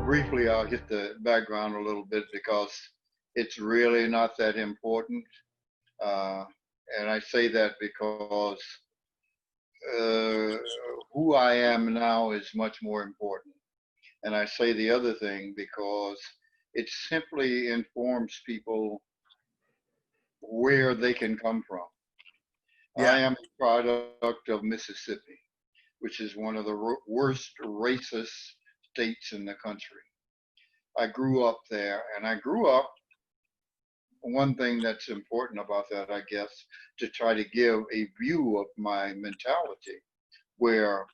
Briefly, I'll hit the background a little bit because it's really not that important. Uh, and I say that because uh, who I am now is much more important. And I say the other thing because it simply informs people where they can come from. I Yeah. am a product of Mississippi, which is one of the worst racist states in the country. I grew up there, and I grew up. One thing that's important about that, I guess, to try to give a view of my mentality where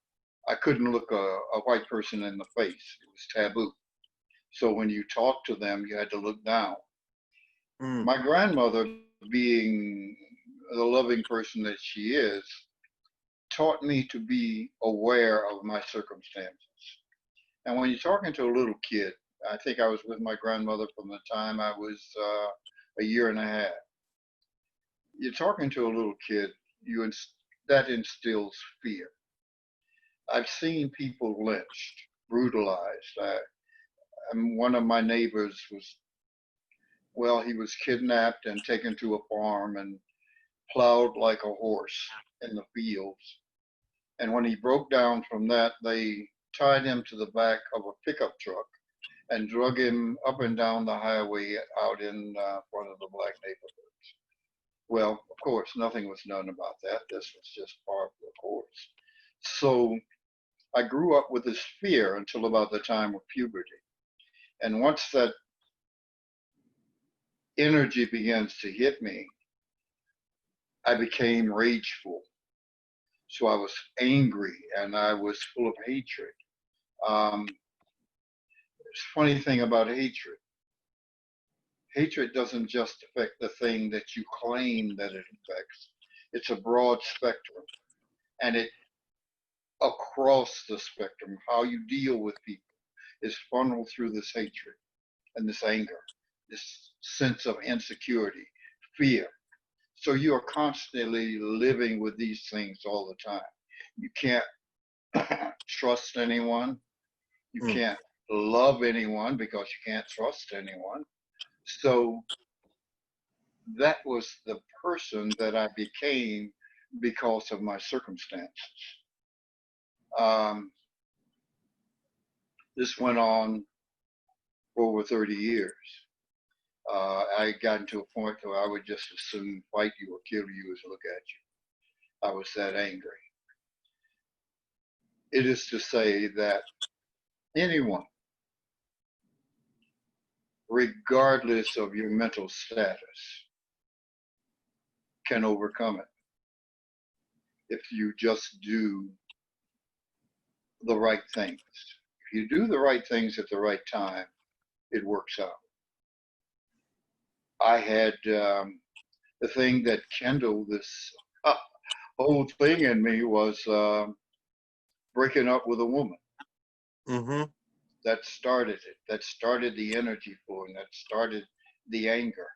I couldn't look a white person in the face. It was taboo. So when you talked to them, you had to look down. Mm. My grandmother, being the loving person that she is, taught me to be aware of my circumstances. And when you're talking to a little kid, I think I was with my grandmother from the time I was a year and a half. You're talking to a little kid, that instills fear. I've seen people lynched, brutalized. And one of my neighbors was, well, he was kidnapped and taken to a farm and plowed like a horse in the fields. And when he broke down from that, they tied him to the back of a pickup truck and drug him up and down the highway out in front of the black neighborhoods. Well, of course, nothing was done about that. This was just part of the course. So I grew up with this fear until about the time of puberty. And once that energy begins to hit me, I became rageful. So I was angry and I was full of hatred. Um, Funny thing about hatred, hatred doesn't just affect the thing that you claim that it affects. It's a broad spectrum, and it across the spectrum, how you deal with people is funneled through this hatred and this anger, this sense of insecurity, fear. So you are constantly living with these things all the time. You can't trust anyone. You Mm. can't love anyone because you can't trust anyone. So that was the person that I became because of my circumstances. Um, this went on for over 30 years. I got to a point where I would just as soon fight you or kill you as look at you. I was that angry. It is to say that anyone, regardless of your mental status, can overcome it if you just do the right things. If you do the right things at the right time, it works out. I had the thing that kindled this whole thing in me was breaking up with a woman. Mm-hmm. That started it. That started the energy flowing. That started the anger.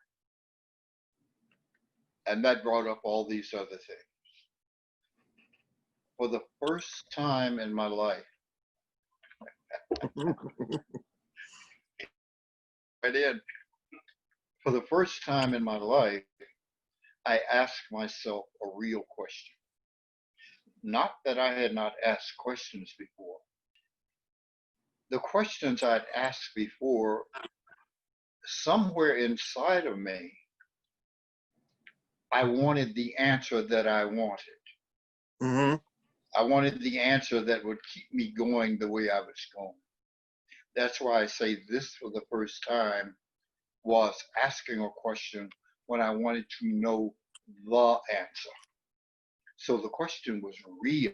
And that brought up all these other things. For the first time in my life, I did. For the first time in my life, I asked myself a real question. Not that I had not asked questions before. The questions I'd asked before, somewhere inside of me, I wanted the answer that I wanted. Mm-hmm. I wanted the answer that would keep me going the way I was going. That's why I say this for the first time was asking a question when I wanted to know the answer. So the question was real.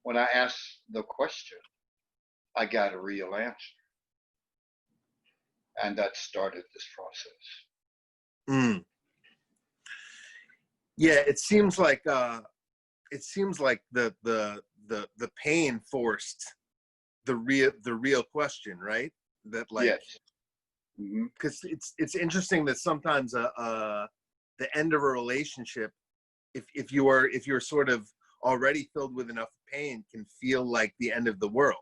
When I asked the question, I got a real answer. And that started this process. Mm. Yeah, it seems like the pain forced the real question, right? That like, Yes. Mm-hmm. because it's interesting that sometimes the end of a relationship, if you're sort of already filled with enough pain, can feel like the end of the world.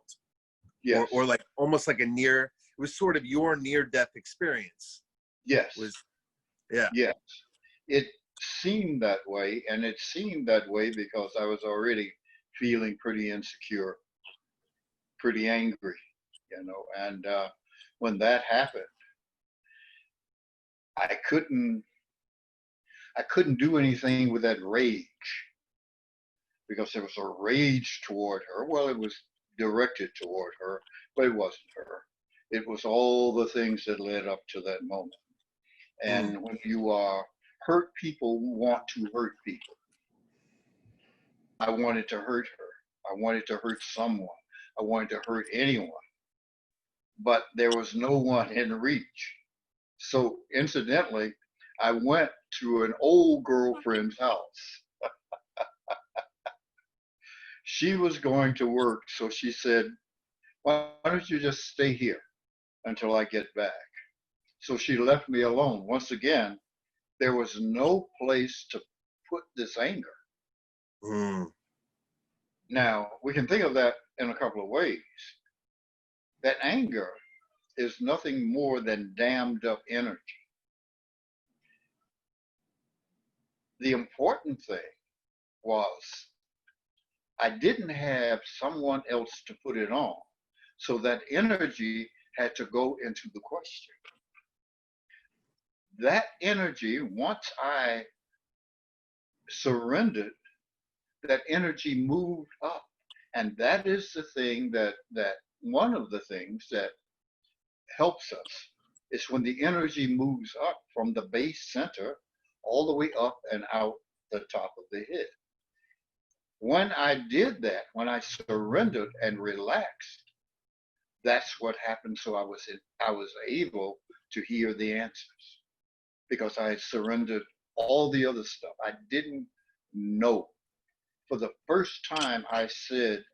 Yes. or like almost like it was sort of your near-death experience. Yes. Was yeah. Yes. It seemed that way, and it seemed that way because I was already feeling pretty insecure, pretty angry, and when that happened, I couldn't I couldn't do anything with that rage because there was a rage toward her. Well, it was directed toward her, but it wasn't her. It was all the things that led up to that moment. Mm. And when you are hurt, people want to hurt people. I wanted to hurt her. I wanted to hurt someone. I wanted to hurt anyone, but there was no one in reach. So incidentally, I went to an old girlfriend's house. She was going to work, so she said, "Why don't you just stay here until I get back?" So she left me alone. Once again, there was no place to put this anger. Mm. Now, we can think of that in a couple of ways. That anger is nothing more than dammed up energy. The important thing was I didn't have someone else to put it on. So that energy had to go into the question. That energy, once I surrendered, that energy moved up. And that is the thing that one of the things that helps us is when the energy moves up from the base center all the way up and out the top of the head. When I did that, when I surrendered and relaxed, that's what happened. So I was able to hear the answers because I had surrendered all the other stuff. I didn't know. For the first time, I said,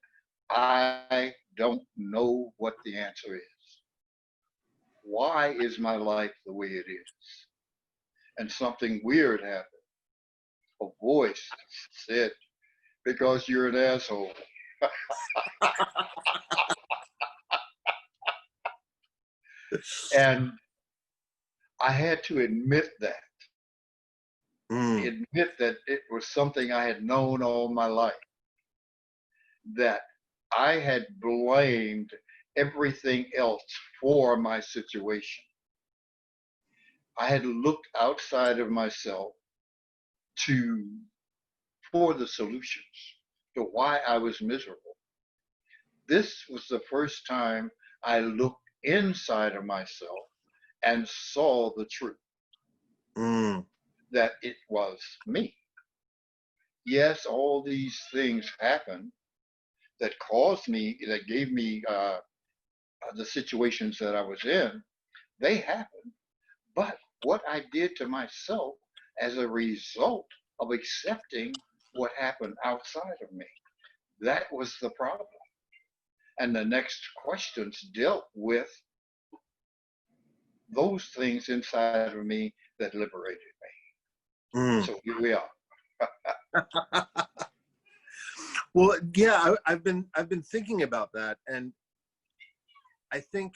I don't know what the answer is. Why is my life the way it is? And something weird happened. A voice said, because you're an asshole. And I had to admit that. Mm. Admit that it was something I had known all my life, that I had blamed everything else for my situation. I had looked outside of myself to for the solutions to why I was miserable. This was the first time I looked inside of myself and saw the truth Mm. that it was me. Yes, all these things happened that caused me, that gave me the situations that I was in. They happened. But what I did to myself as a result of accepting what happened outside of me, that was the problem. And the next questions dealt with those things inside of me that liberated me. Mm. So here we are. Well, yeah, I've been thinking about that, and I think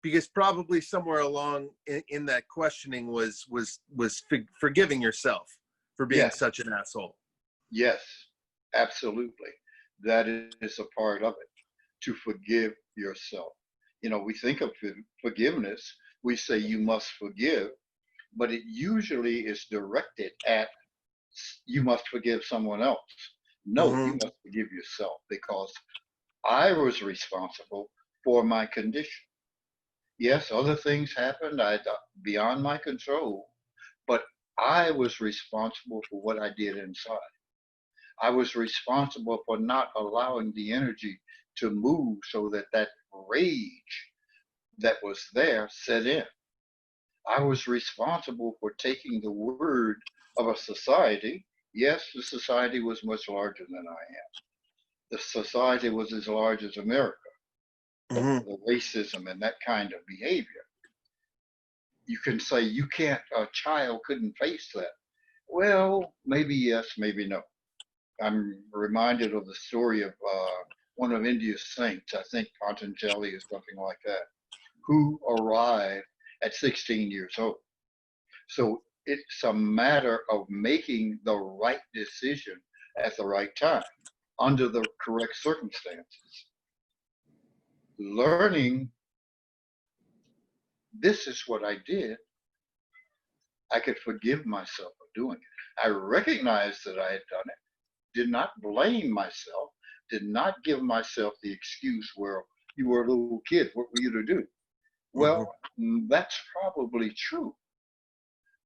because probably somewhere along in that questioning was forgiving yourself for being Yes, such an asshole. yes, absolutely. That is a part of it, to forgive yourself. We think of forgiveness, we say you must forgive, but it usually is directed at you must forgive someone else. No, Mm-hmm. you must forgive yourself because I was responsible for my condition. Yes, other things happened beyond my control, but I was responsible for what I did inside. I was responsible for not allowing the energy to move so that that rage that was there set in. I was responsible for taking the word of a society. Yes, the society was much larger than I am. The society was as large as America, Mm-hmm. the racism and that kind of behavior. You can say a child couldn't face that. Well, maybe yes, maybe no. I'm reminded of the story of one of India's saints, I think Patanjali or something like that, who arrived at 16 years old. So it's a matter of making the right decision at the right time under the correct circumstances. Learning, this is what I did. I could forgive myself for doing it. I recognized that I had done it, did not blame myself, did not give myself the excuse, well, you were a little kid, what were you to do? Well, that's probably true.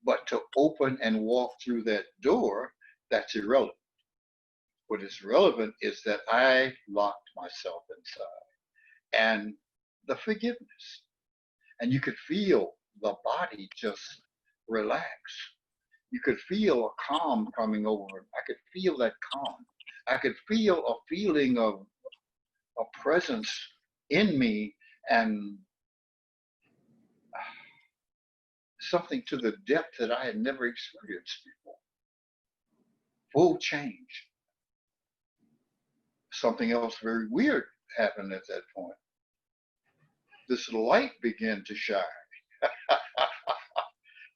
But to open and walk through that door, that's irrelevant. What is relevant is that I locked myself inside and the forgiveness. And you could feel the body just relax. You could feel a calm coming over. I could feel that calm. I could feel a feeling of a presence in me and something to the depth that I had never experienced before. Full change. Something else very weird happened at that point. This light began to shine.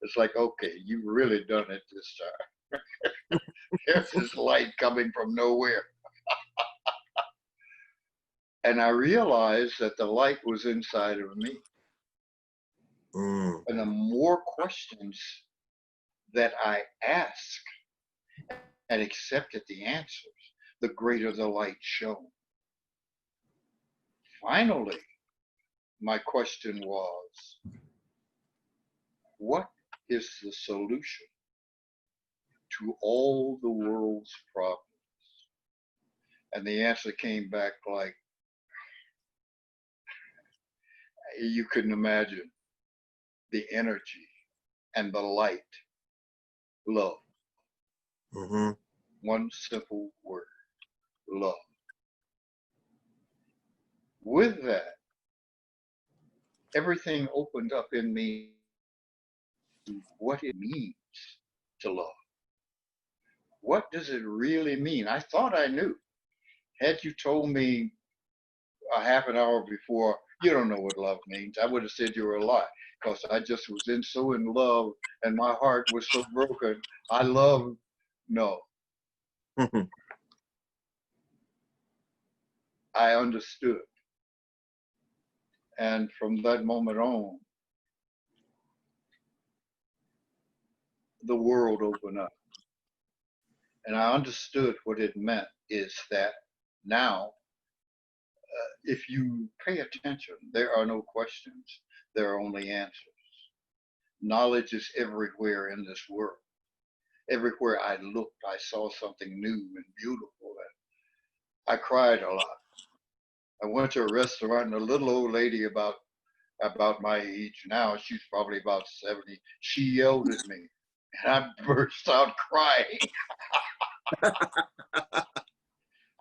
It's like, okay, you've really done it this time. There's this light coming from nowhere. And I realized that the light was inside of me. And the more questions that I asked and accepted the answers, the greater the light shone. Finally, my question was, what is the solution to all the world's problems? And the answer came back like you couldn't imagine. The energy and the light, love. One simple word, love. With that, everything opened up in me what it means to love. What does it really mean? I thought I knew. Had you told me a half an hour before, you don't know what love means, I would have said you were a lie, because I just was so in love and my heart was so broken. I love, no. I understood. And from that moment on, the world opened up. And I understood what it meant is that now, if you pay attention, there are no questions, there are only answers. Knowledge is everywhere in this world. Everywhere I looked, I saw something new and beautiful. And I cried a lot. I went to a restaurant and a little old lady about my age now, she's probably about 70, she yelled at me and I burst out crying.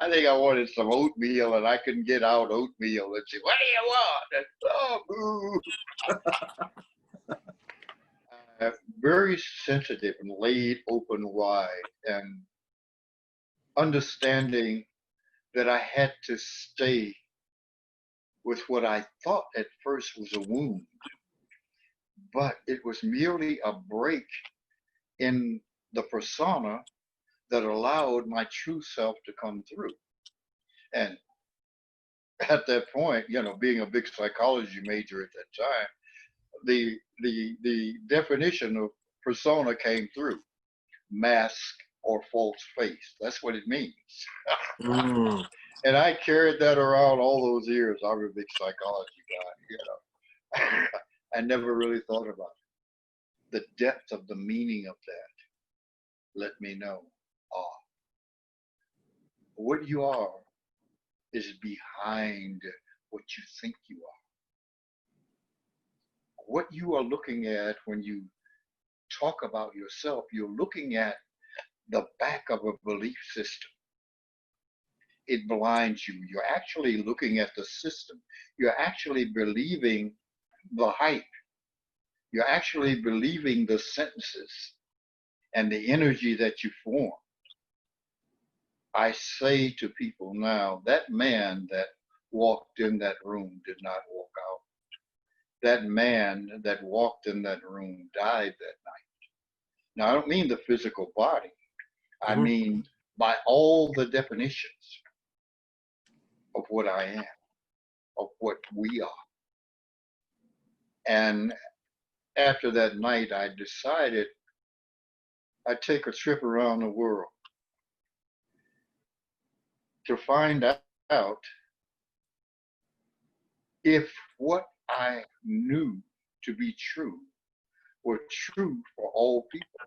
I think I wanted some oatmeal and I couldn't get out oatmeal. And she, what do you want? And, oh, boo. Very sensitive and laid open wide and understanding that I had to stay with what I thought at first was a wound, but it was merely a break in the persona that allowed my true self to come through. And at that point, being a big psychology major at that time, the definition of persona came through: mask or false face. That's what it means. And I carried that around all those years. I was a big psychology guy, I never really thought about it. The depth of the meaning of that let me know, what you are is behind what you think you are. What you are looking at when you talk about yourself, you're looking at the back of a belief system. It blinds you. You're actually looking at the system. You're actually believing the hype. You're actually believing the sentences and the energy that you form. I say to people now, that man that walked in that room did not walk out. That man that walked in that room died that night. Now, I don't mean the physical body. I Mhm. mean by all the definitions of what I am, of what we are. And after that night, I decided I'd take a trip around the world to find out if what I knew to be true were true for all people.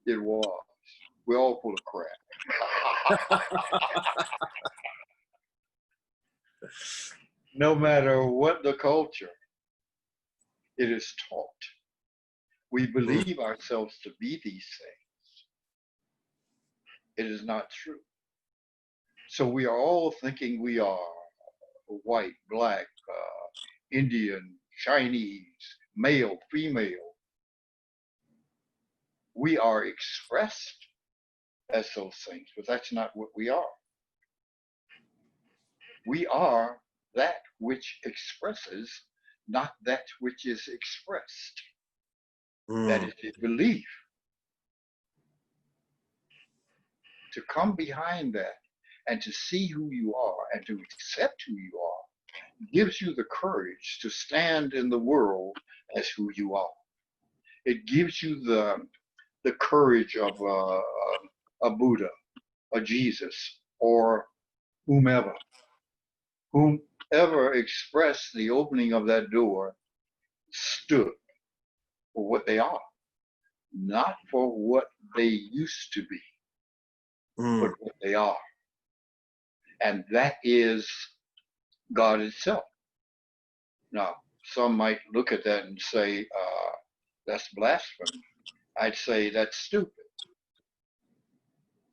It was. We're all full of crap. No matter what the culture, it is taught. We Mm. believe ourselves to be these things. It is not true. So we are all thinking we are white, black, Indian, Chinese, male, female. We are expressed as those things, but that's not what we are. We are that which expresses, not that which is expressed. That Mm. is a belief. To come behind that and to see who you are and to accept who you are gives you the courage to stand in the world as who you are. It gives you the courage of a Buddha, a Jesus, or whomever. Whomever expressed the opening of that door stood for what they are, not for what they used to be, but Mm. what they are. And that is God itself. Now, some might look at that and say, that's blasphemy. I'd say that's stupid.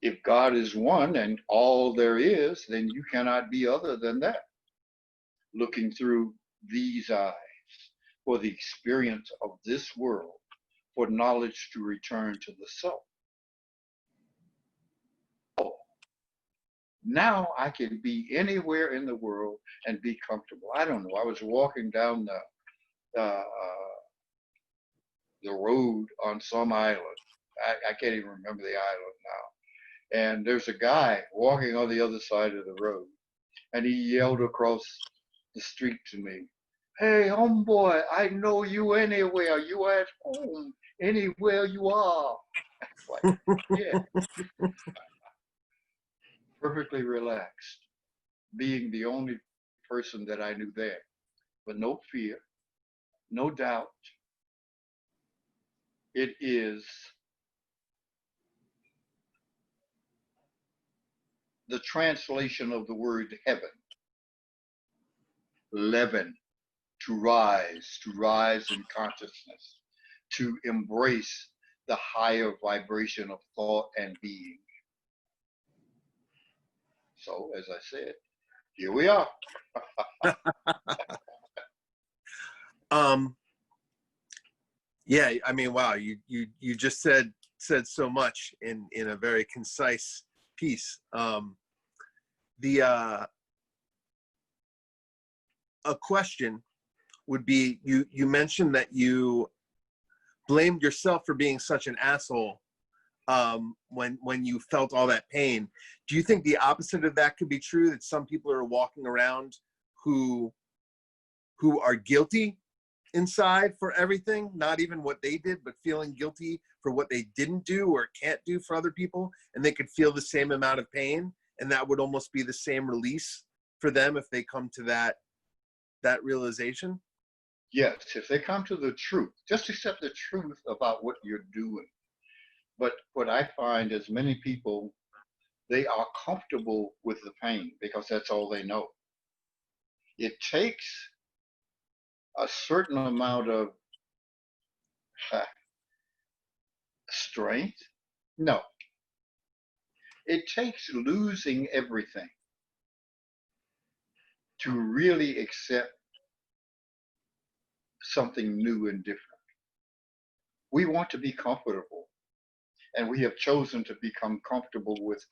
If God is one and all there is, then you cannot be other than that. Looking through these eyes for the experience of this world, for knowledge to return to the self. Now I can be anywhere in the world and be comfortable. I don't know. I was walking down the road on some island. I can't even remember the island now. And there's a guy walking on the other side of the road, and he yelled across the street to me, "Hey, homeboy, I know you anywhere. You at home, anywhere you are." It's like, yeah, perfectly relaxed, being the only person that I knew there, but no fear, no doubt. It is the translation of the word heaven, leaven, to rise in consciousness, to embrace the higher vibration of thought and being. So, as I said, here we are. Um, yeah, I mean, wow, you just said so much in a very concise piece. The A question would be, you mentioned that you blamed yourself for being such an asshole when you felt all that pain. Do you think the opposite of that could be true, that some people are walking around who are guilty inside for everything, not even what they did, but feeling guilty for what they didn't do or can't do for other people, and they could feel the same amount of pain, and that would almost be the same release for them if they come to that realization? Yes, if they come to the truth, just accept the truth about what you're doing. But what I find is many people, they are comfortable with the pain because that's all they know. It takes a certain amount of strength. No, it takes losing everything to really accept something new and different. We want to be comfortable, and we have chosen to become comfortable with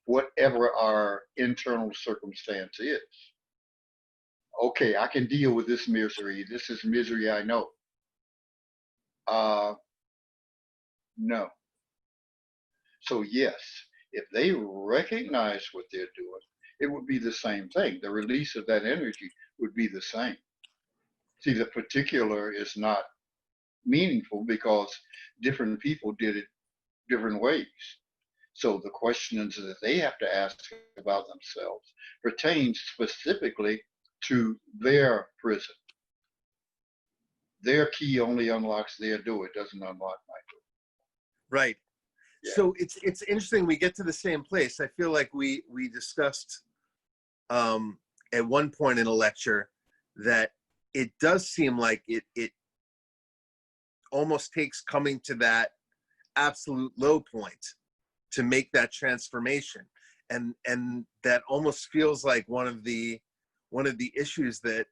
whatever our internal circumstance is. Okay, I can deal with this misery. This is misery I know. No. So yes, if they recognize what they're doing, it would be the same thing. The release of that energy would be the same. See, the particular is not meaningful because different people did it different ways. So the questions that they have to ask about themselves pertain specifically to their prison. Their key only unlocks their door. It doesn't unlock my door. Right. Yeah. So it's interesting. We get to the same place. I feel like we discussed at one point in a lecture that it does seem like it almost takes coming to that absolute low point to make that transformation, and that almost feels like one of the issues that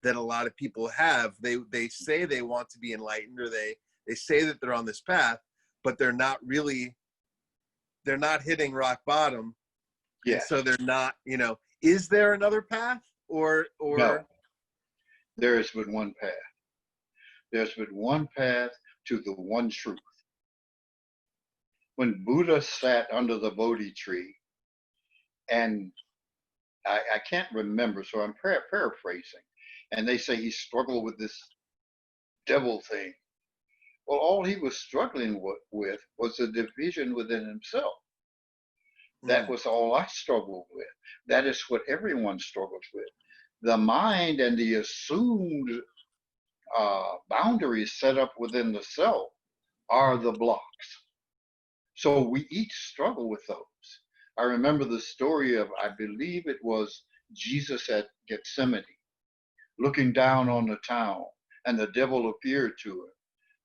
a lot of people have. They say they want to be enlightened, or they say that they're on this path, but they're not hitting rock bottom. Yes. And so they're not, is there another path or No, there is but one path. There's but one path to the one truth. When Buddha sat under the Bodhi tree, and I can't remember, so I'm paraphrasing, and they say he struggled with this devil thing. Well, all he was struggling with was the division within himself. That was all I struggled with. That is what everyone struggles with. The mind and the assumed boundaries set up within the self are the blocks. So we each struggle with those. I remember the story of, I believe it was Jesus at Gethsemane, looking down on the town, and the devil appeared to him.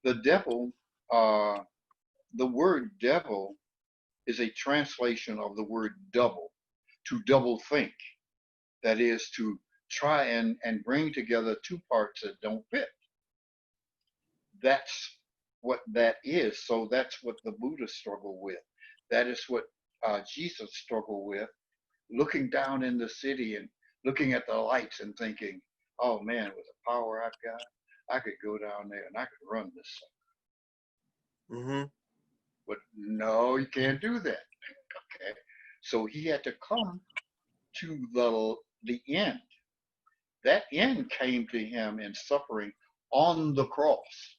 The devil, the word devil is a translation of the word double, to double think. That is to try and bring together two parts that don't fit. That's what that is. So that's what the Buddha struggled with. That is what Jesus struggled with, looking down in the city and looking at the lights and thinking, oh man, with the power I've got, I could go down there and I could run this thing. Mm-hmm. But no, you can't do that. Okay. So he had to come to the end. That end came to him in suffering on the cross.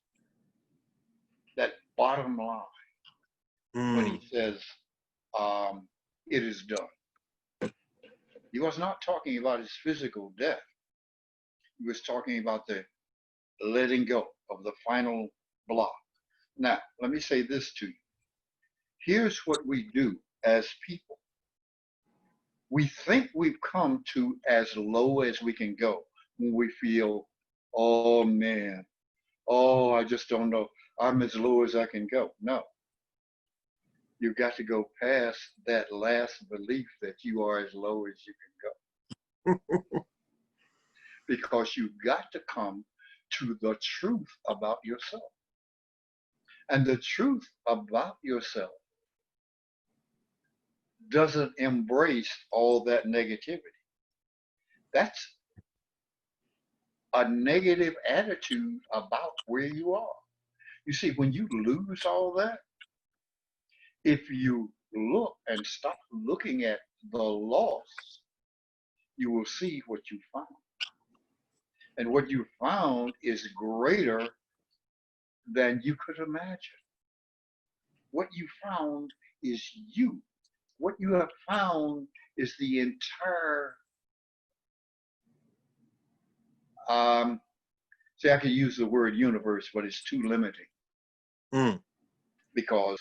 That bottom line, when he says, it is done. He was not talking about his physical death. He was talking about the letting go of the final block. Now, let me say this to you. Here's what we do as people. We think we've come to as low as we can go when we feel, oh man, oh, I just don't know. I'm as low as I can go. No. You've got to go past that last belief that you are as low as you can go. Because you've got to come to the truth about yourself. And the truth about yourself doesn't embrace all that negativity. That's a negative attitude about where you are. You see, when you lose all that, if you look and stop looking at the loss, you will see what you found. And what you found is greater than you could imagine. What you found is you. What you have found is the entire, see, I could use the word universe, but it's too limiting. Because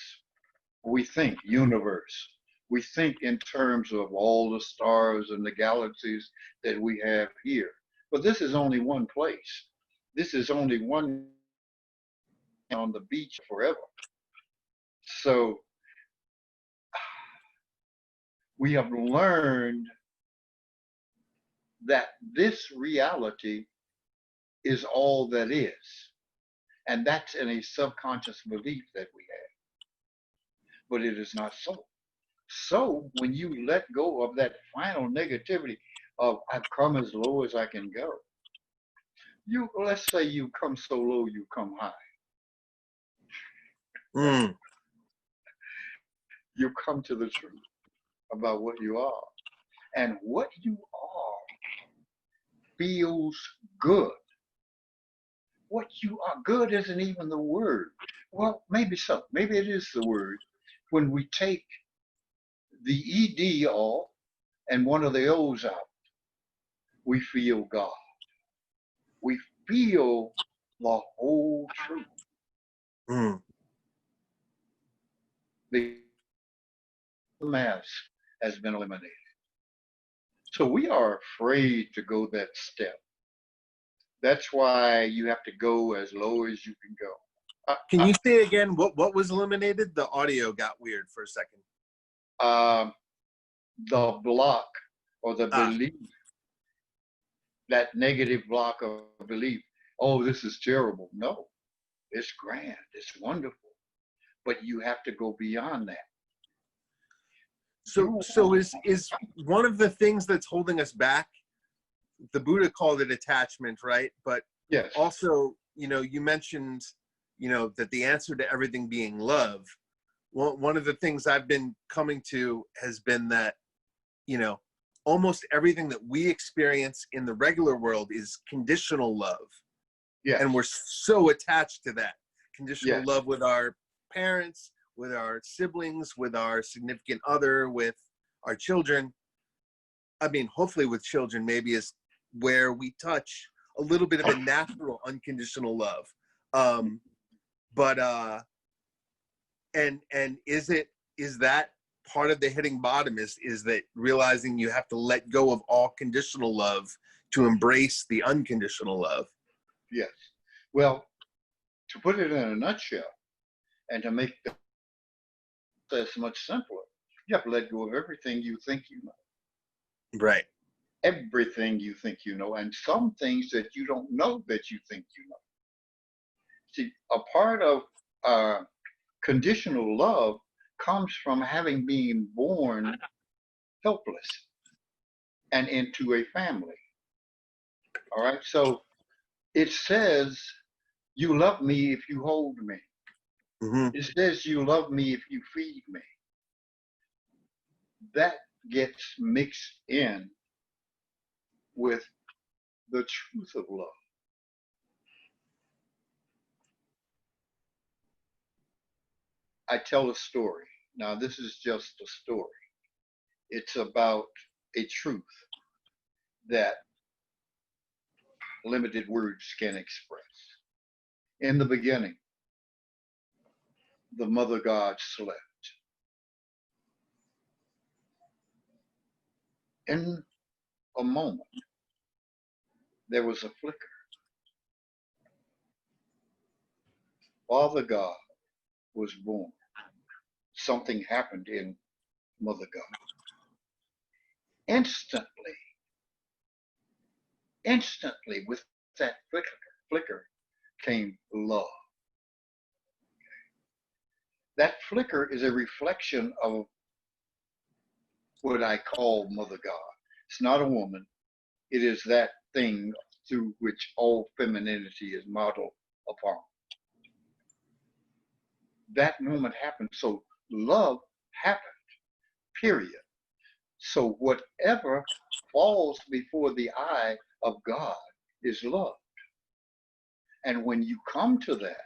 we think universe. We think in terms of all the stars and the galaxies that we have here. But this is only one place. This is only one on the beach forever. So we have learned that this reality is all that is. And that's in a subconscious belief that we have. But it is not so. So when you let go of that final negativity of I've come as low as I can go, you let's say you come so low you come high. Mm. You come to the truth about what you are. And what you are feels good. What you are good isn't even the word. Well, maybe so. Maybe it is the word. When we take the ED off and one of the O's out, we feel God. We feel the whole truth. Mm. The mask has been eliminated. So we are afraid to go that step. That's why you have to go as low as you can go. Can you say again what was eliminated? The audio got weird for a second. The block or the Ah, belief, that negative block of belief, oh, this is terrible. No, it's grand, it's wonderful, but you have to go beyond that. so is one of the things that's holding us back, the Buddha called it attachment, right? But Yes, also, you mentioned, that the answer to everything being love. One of the things I've been coming to has been that, almost everything that we experience in the regular world is conditional love. yes, And we're so attached to that conditional yes, love with our parents, with our siblings, with our significant other, with our children. I mean, hopefully with children, maybe is where we touch a little bit of a natural unconditional love. But and is that part of the hitting bottom is that realizing you have to let go of all conditional love to embrace the unconditional love? yes. Well, to put it in a nutshell and to make the process much simpler, you have to let go of everything you think you know. Right. Everything you think you know, and some things that you don't know that you think you know. See, a part of conditional love comes from having been born helpless and into a family. All right. So it says, you love me if you hold me. Mm-hmm. It says, you love me if you feed me. That gets mixed in with the truth of love. I tell a story. Now, this is just a story. It's about a truth that limited words can express. In the beginning, the mother god slept. In a moment, there was a flicker. Father God was born. Something happened in Mother God. Instantly, instantly, with that flicker came love. That flicker is a reflection of what I call Mother God. It's not a woman. It is that thing through which all femininity is modeled upon. That moment happened. So love happened, period. So whatever falls before the eye of God is love. And when you come to that,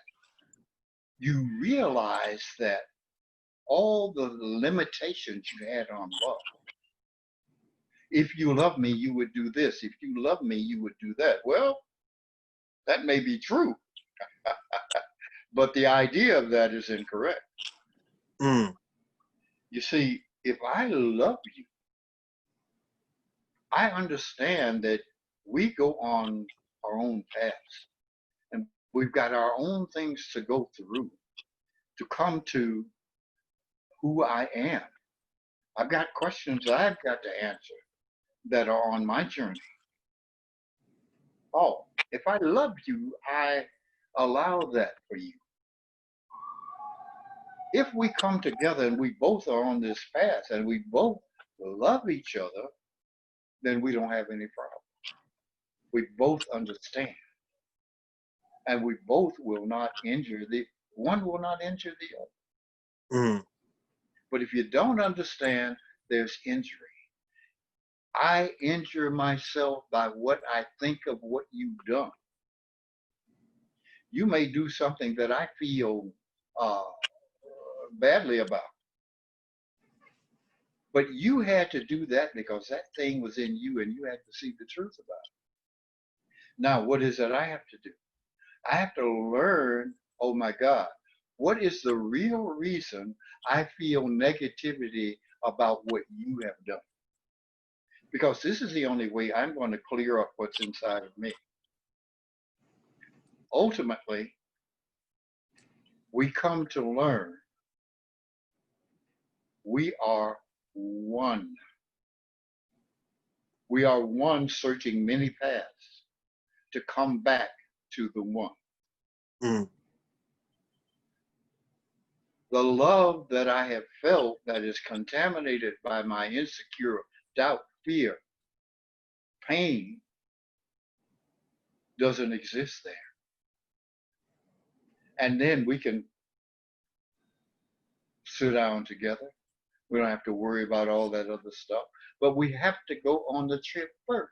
you realize that all the limitations you had on love. If you love me, you would do this. If you love me, you would do that. Well, that may be true, but the idea of that is incorrect. Mm. You see, if I love you, I understand that we go on our own paths and we've got our own things to go through to come to who I am. I've got questions I've got to answer that are on my journey. Oh, if I love you, I allow that for you. If we come together and we both are on this path and we both love each other, then we don't have any problem. We both understand, and we both will not injure the one will not injure the other. Mm. But if you don't understand, there's injury. I injure myself by what I think of what you've done. You may do something that I feel uh, badly about, but you had to do that because that thing was in you and you had to see the truth about it. Now, what is it I have to do? I have to learn, oh my God, what is the real reason I feel negativity about what you have done? Because this is the only way I'm going to clear up what's inside of me. Ultimately, we come to learn we are one. We are one searching many paths to come back to the one. Mm. The love that I have felt that is contaminated by my insecure doubt, fear, pain doesn't exist there. And then we can sit down together. We don't have to worry about all that other stuff. But we have to go on the trip first.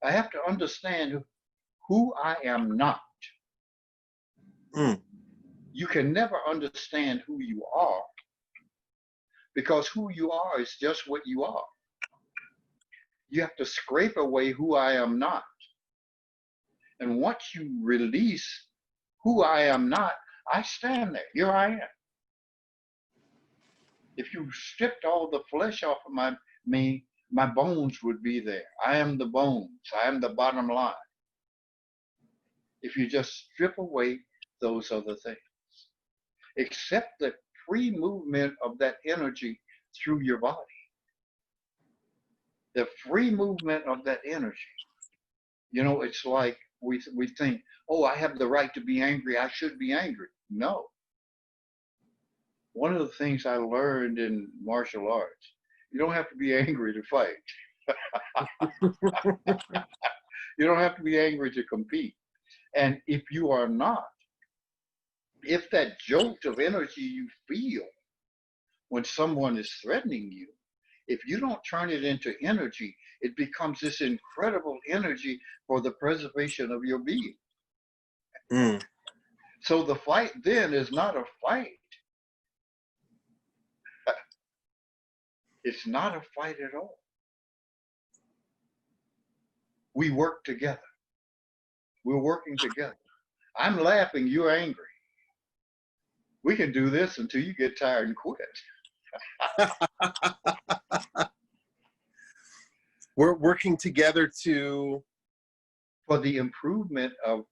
I have to understand who I am not. Mm. You can never understand who you are because who you are is just what you are. You have to scrape away who I am not. And once you release who I am not, I stand there. Here I am. If you stripped all the flesh off of me, my bones would be there. I am the bones. I am the bottom line. If you just strip away those other things, accept the free movement of that energy through your body. The free movement of that energy. You know, it's like we think, oh, I have the right to be angry. I should be angry. No. One of the things I learned in martial arts, you don't have to be angry to fight. You don't have to be angry to compete. And if you are not, if that jolt of energy you feel when someone is threatening you, if you don't turn it into energy, it becomes this incredible energy for the preservation of your being. Mm. So the fight then is not a fight. It's not a fight at all. We work together. We're working together. I'm laughing, you're angry. We can do this until you get tired and quit. We're working together to For the improvement of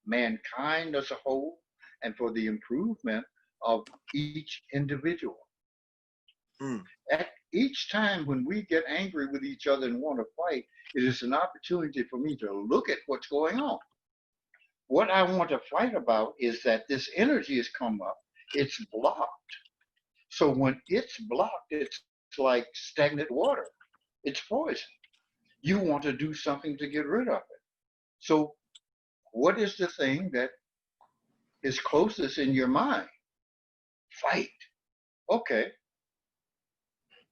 mankind as a whole and for the improvement of each individual. Mm. At each time when we get angry with each other and want to fight, it is an opportunity for me to look at what's going on. What I want to fight about is that this energy has come up, it's blocked. So when it's blocked, it's like stagnant water. It's poison. You want to do something to get rid of it. So what is the thing that is closest in your mind? Fight. Okay.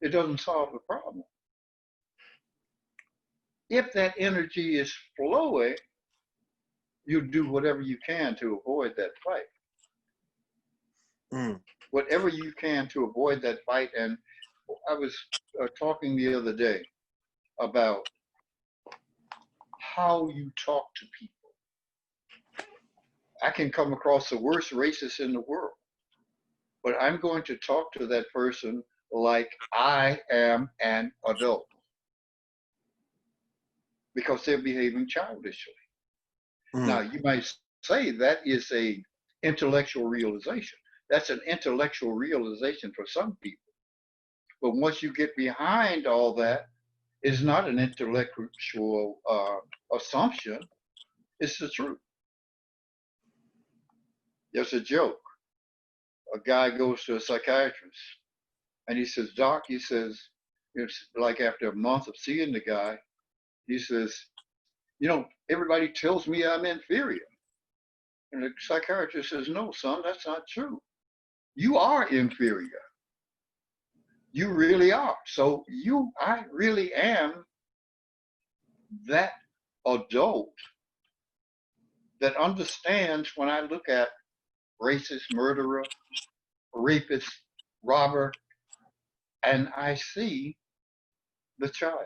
It doesn't solve the problem. If that energy is flowing, you do whatever you can to avoid that fight. Mm. Whatever you can to avoid that fight. And I was talking the other day about how you talk to people. I can come across the worst racist in the world, but I'm going to talk to that person like I am an adult because they're behaving childishly. Mm. Now, you might say that is a intellectual realization. That's an intellectual realization for some people. But once you get behind all that, it's not an intellectual assumption. It's the truth. There's a joke. a guy goes to a psychiatrist and he says, Doc, he says, it's like after a month of seeing the guy, he says, everybody tells me I'm inferior. And the psychiatrist says, no, son, that's not true. You are inferior. You really are. So I really am that adult that understands when I look at racist, murderer, rapist, robber, and I see the child.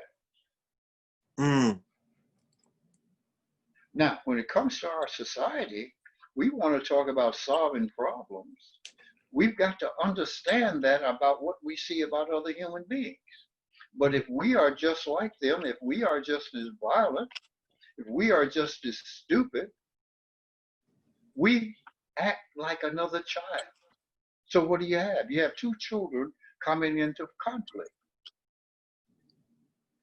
Mm. Now, when it comes to our society, we want to talk about solving problems. We've got to understand that about what we see about other human beings. But if we are just like them, if we are just as violent, if we are just as stupid, we act like another child. So what do you have? You have two children coming into conflict.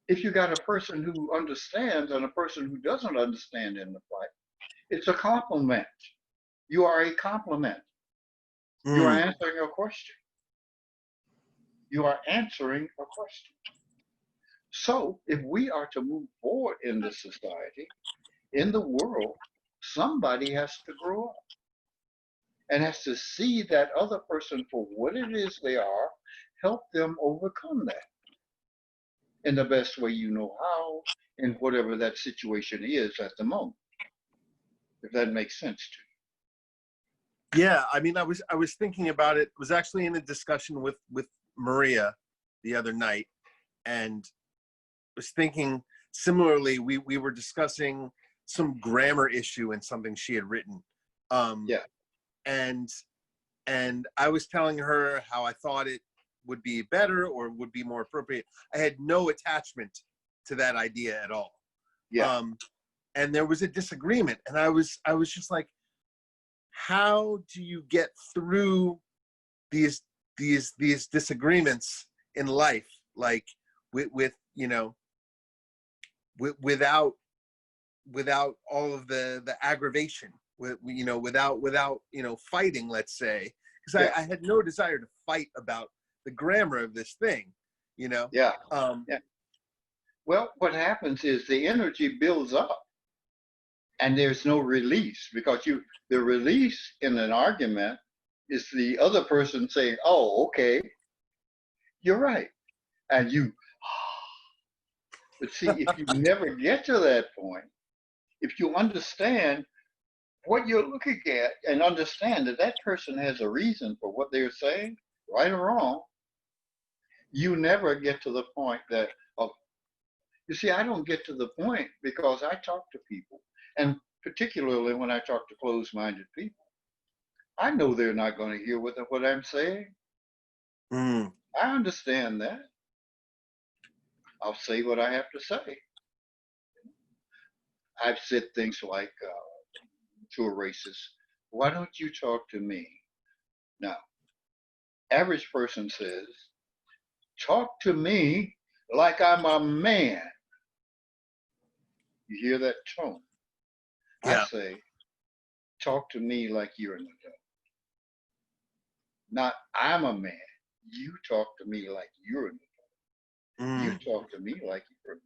If you got a person who understands and a person who doesn't understand in the fight, it's a compliment. You are a compliment. You are answering a question. You are answering a question. So if we are to move forward in this society, in the world, somebody has to grow up and has to see that other person for what it is they are, help them overcome that in the best way you know how, in whatever that situation is at the moment, if that makes sense to Yeah, I mean, I was thinking about it. It was actually in a discussion with Maria the other night, and was thinking similarly. We were discussing some grammar issue in something she had written. Yeah. And I was telling her how I thought it would be better or would be more appropriate. I had no attachment to that idea at all. Yeah. And there was a disagreement, and I was just like, how do you get through these disagreements in life, like with without all of the aggravation, without fighting, let's say, because Yeah. I had no desire to fight about the grammar of this thing. Yeah. Yeah. Well, what happens is the energy builds up and there's no release because the release in an argument is the other person saying, oh, okay, you're right. And you, but see, if you never get to that point, if you understand what you're looking at and understand that that person has a reason for what they're saying, right or wrong, you never get to the point that, of, you see, I don't get to the point because I talk to people. And particularly when I talk to closed-minded people, I know they're not going to hear what I'm saying. Mm. I understand that. I'll say what I have to say. I've said things like to a racist, why don't you talk to me? Now, average person says, talk to me like I'm a man. You hear that tone? Yeah. I say, talk to me like you're an adult. Not I'm a man. You talk to me like you're an adult. You talk to me like you're a man.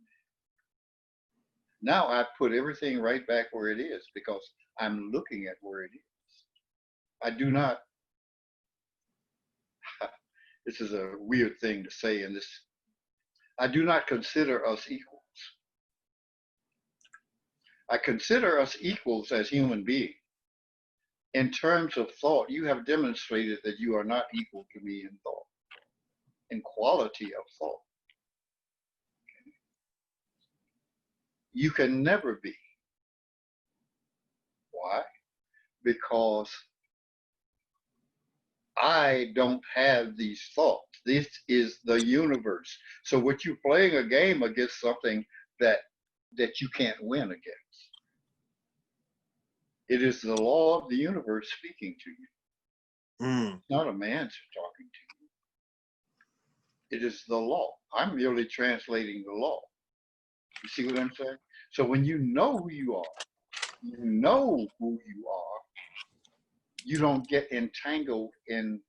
Now I put everything right back where it is because I'm looking at where it is. I do not, this is a weird thing to say in this, I do not consider us equals. I consider us equals as human beings. In terms of thought, you have demonstrated that you are not equal to me in thought, in quality of thought. You can never be. Why? Because I don't have these thoughts. This is the universe. So what you're playing a game against something that you can't win against. It is the law of the universe speaking to you. It's not a man talking to you. It is the law. I'm merely translating the law. You see what I'm saying? So when you know who you are, you don't get entangled in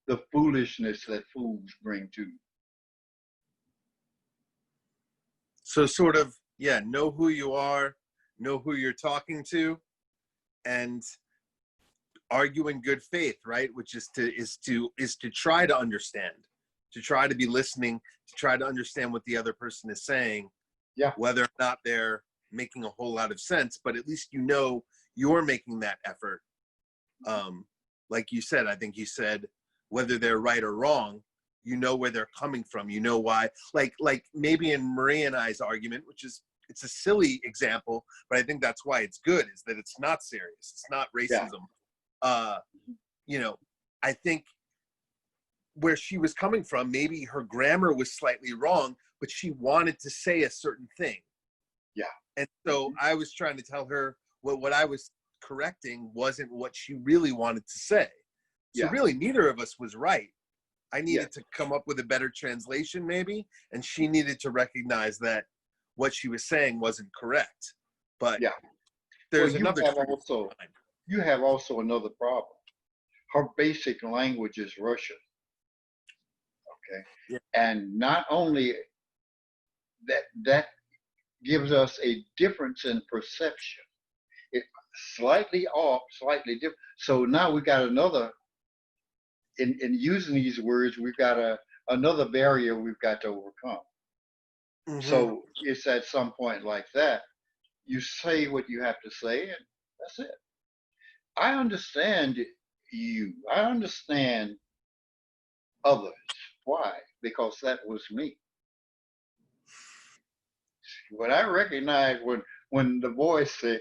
the foolishness that fools bring to you. So sort of, yeah, know who you are, know who you're talking to, and argue in good faith, right? Which is to try to understand, to try to be listening, to try to understand what the other person is saying, Yeah. whether or not they're making a whole lot of sense, but at least you know you're making that effort. Like you said, I think you said, whether they're right or wrong, you know where they're coming from, you know why. Like maybe in Maria and I's argument, which is, it's a silly example, but I think that's why it's good, is that it's not serious, it's not racism. You know, I think where she was coming from, maybe her grammar was slightly wrong, but she wanted to say a certain thing. Yeah. And so I was trying to tell her what I was correcting wasn't what she really wanted to say. So really, neither of us was right. I needed to come up with a better translation, maybe, and she needed to recognize that what she was saying wasn't correct. But there's another. You have also another problem. Her basic language is Russian. Okay. Yeah. And not only that gives us a difference in perception. It's slightly off, slightly different. So now we got another, in using these words, we've got another barrier we've got to overcome. Mm-hmm. So it's at some point like that, you say what you have to say, and that's it. I understand you. I understand others. Why? Because that was me. What I recognized when the voice said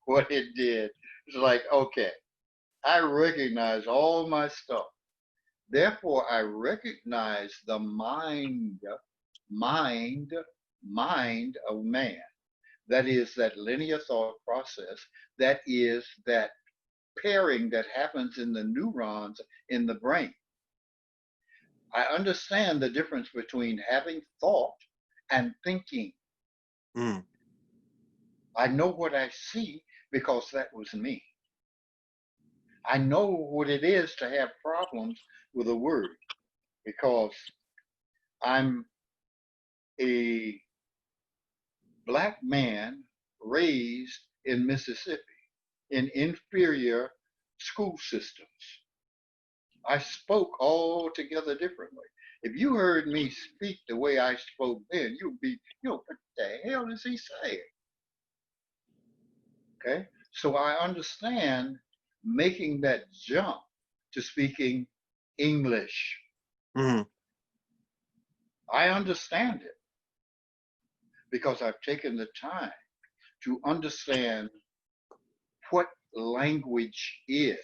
what it did, it's like, okay, I recognize all my stuff. Therefore, I recognize the mind of man. That is that linear thought process. That is that pairing that happens in the neurons in the brain. I understand the difference between having thought and thinking. Mm. I know what I see because that was me. I know what it is to have problems with a word because I'm a black man raised in Mississippi in inferior school systems. I spoke altogether differently. If you heard me speak the way I spoke then, you'd be, what the hell is he saying? Okay, so I understand making that jump to speaking English. Mm-hmm. I understand it because I've taken the time to understand what language is,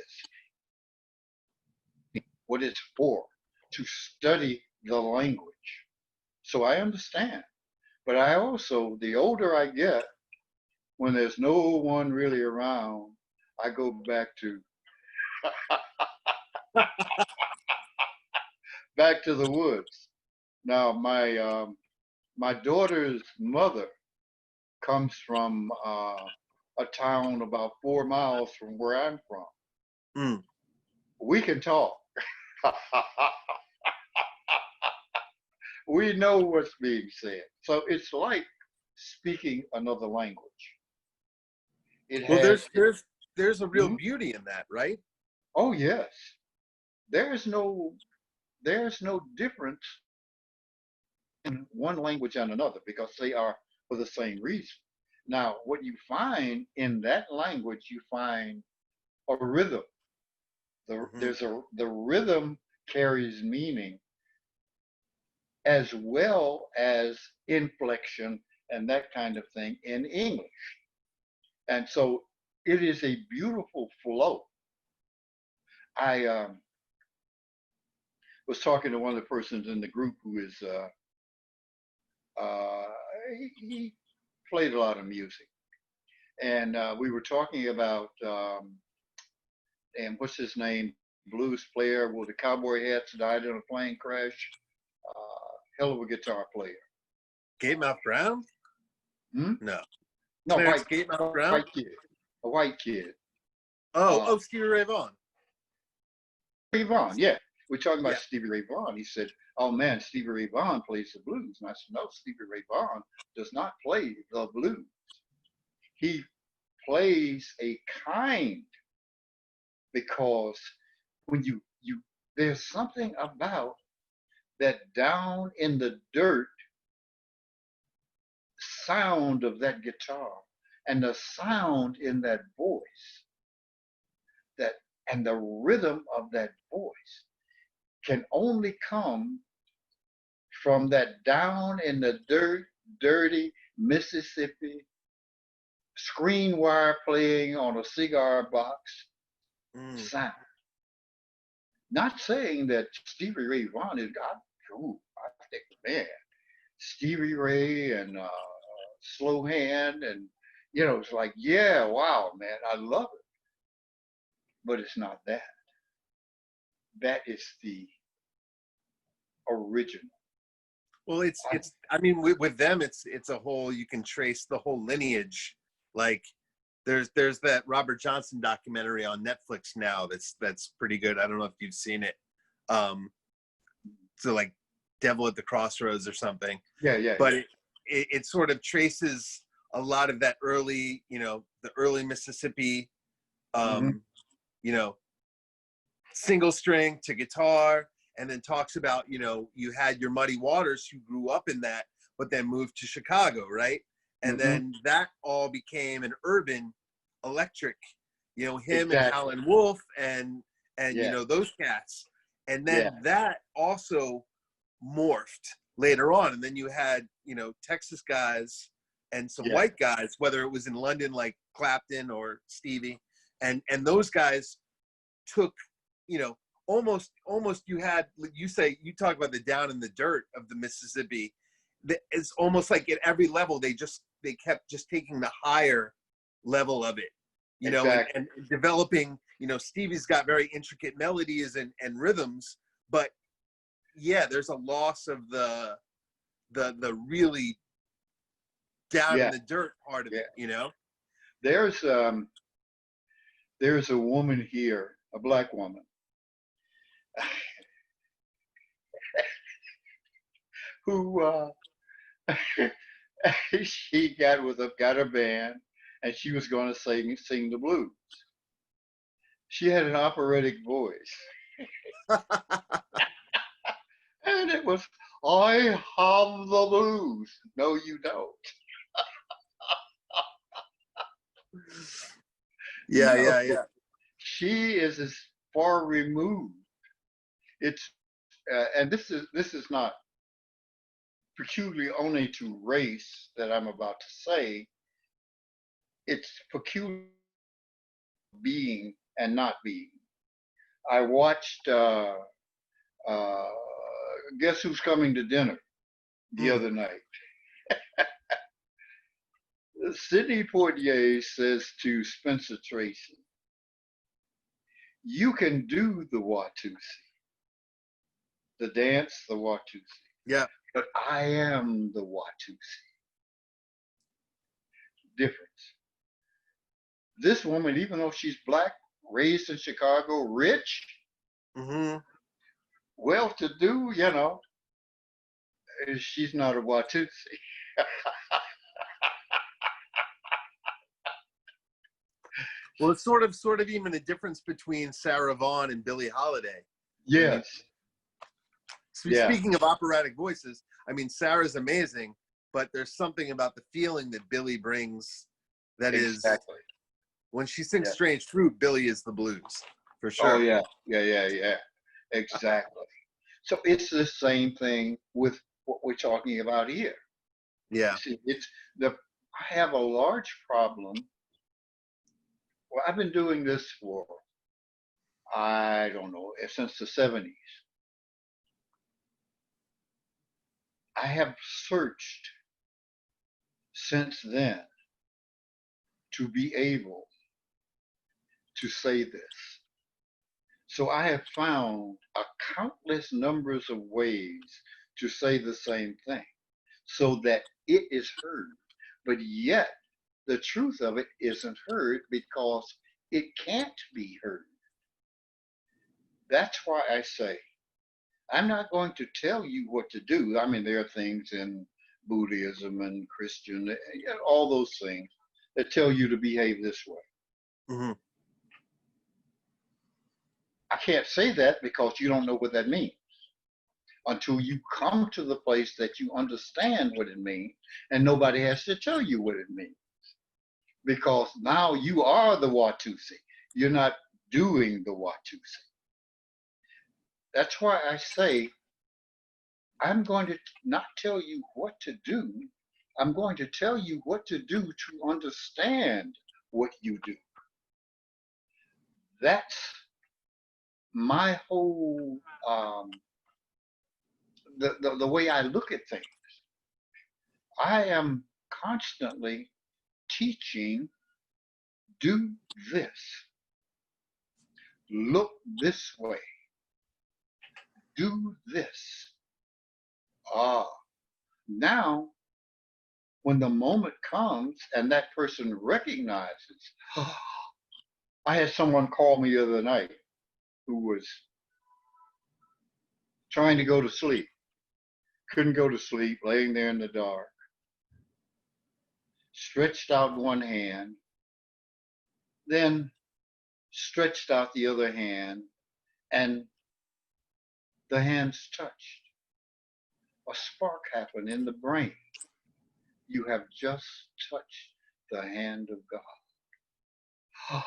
what it's for, to study the language. So I understand. But I also, the older I get, when there's no one really around, I go back to back to the woods. Now my daughter's mother comes from a town about 4 miles from where I'm from. Mm. We can talk. We know what's being said. So it's like speaking another language. There's a real beauty in that, right? Oh yes. There's no difference in one language and another because they are for the same reason. Now, what you find in that language, you find a rhythm. The rhythm carries meaning as well as inflection and that kind of thing in English. And so it is a beautiful flow. I was talking to one of the persons in the group who is he played a lot of music, and we were talking about and what's his name, blues player with the cowboy hats, died in a plane crash. Hell of a guitar player. Gabe Mouth Brown? Hmm? No. No, Clarence Gate, Miles Brown. A white kid. Oh, Stevie Ray Vaughan. Ray Vaughan, yeah. We're talking about Yeah. Stevie Ray Vaughan. He said, "Oh man, Stevie Ray Vaughan plays the blues." And I said, "No, Stevie Ray Vaughan does not play the blues. He plays a kind, because when you there's something about that down in the dirt sound of that guitar and the sound in that voice, that and the rhythm of that voice can only come from that down in the dirt, dirty Mississippi screen wire playing on a cigar box sound. Not saying that Stevie Ray Vaughan is, I think, man, Stevie Ray and Slow Hand, and it's like, yeah, wow, man, I love it. But it's not that. That is the original. Well, it's I mean, with them, it's a whole, you can trace the whole lineage. Like there's that Robert Johnson documentary on Netflix now that's pretty good. I don't know if you've seen it. So like Devil at the Crossroads or something. Yeah. But it sort of traces a lot of that early, the early Mississippi, single string to guitar, and then talks about, you had your Muddy Waters who grew up in that, but then moved to Chicago, right? And then that all became an urban electric, him Exactly. and Howlin' Wolf and those cats. And then that also morphed later on. And then you had, Texas guys and some white guys, whether it was in London like Clapton or Stevie, and those guys took, almost you talk about the down in the dirt of the Mississippi. It's almost like at every level they kept just taking the higher level of it, and developing. Stevie's got very intricate melodies and rhythms, but there's a loss of the really down in the dirt part of it. There's a woman here, a black woman, who she got a band, and she was going to sing the blues. She had an operatic voice, and it was, "I have the blues." No, you don't. Yeah. She is as far removed. It's and this is not peculiar only to race that I'm about to say. It's peculiar being and not being. I watched Guess Who's Coming to Dinner the other night. Sidney Poitier says to Spencer Tracy, "You can do the Watusi, the dance, the Watusi. Yeah. But I am the Watusi." Difference. This woman, even though she's black, raised in Chicago, rich, well-to-do, she's not a Watusi. Well, it's sort of even a difference between Sarah Vaughan and Billie Holiday. Yes. Speaking of operatic voices, I mean, Sarah's amazing, but there's something about the feeling that Billie brings that is, when she sings Strange Fruit, Billie is the blues, for sure. Oh, yeah. Exactly. So it's the same thing with what we're talking about here. Yeah. See, I have a large problem. Well, I've been doing this for, I don't know, since the 70s. I have searched since then to be able to say this. So I have found a countless numbers of ways to say the same thing so that it is heard. But yet, the truth of it isn't heard because it can't be heard. That's why I say, I'm not going to tell you what to do. I mean, there are things in Buddhism and Christian, all those things that tell you to behave this way. Mm-hmm. I can't say that because you don't know what that means until you come to the place that you understand what it means, and nobody has to tell you what it means. Because now you are the Watusi. You're not doing the Watusi. That's why I say, I'm going to not tell you what to do. I'm going to tell you what to do to understand what you do. That's my whole, the way I look at things. I am constantly teaching, do this, look this way, do this. Now, when the moment comes and that person recognizes, I had someone call me the other night who was trying to go to sleep, couldn't go to sleep, laying there in the dark, stretched out one hand, then stretched out the other hand, and the hands touched. A spark happened in the brain. You have just touched the hand of God.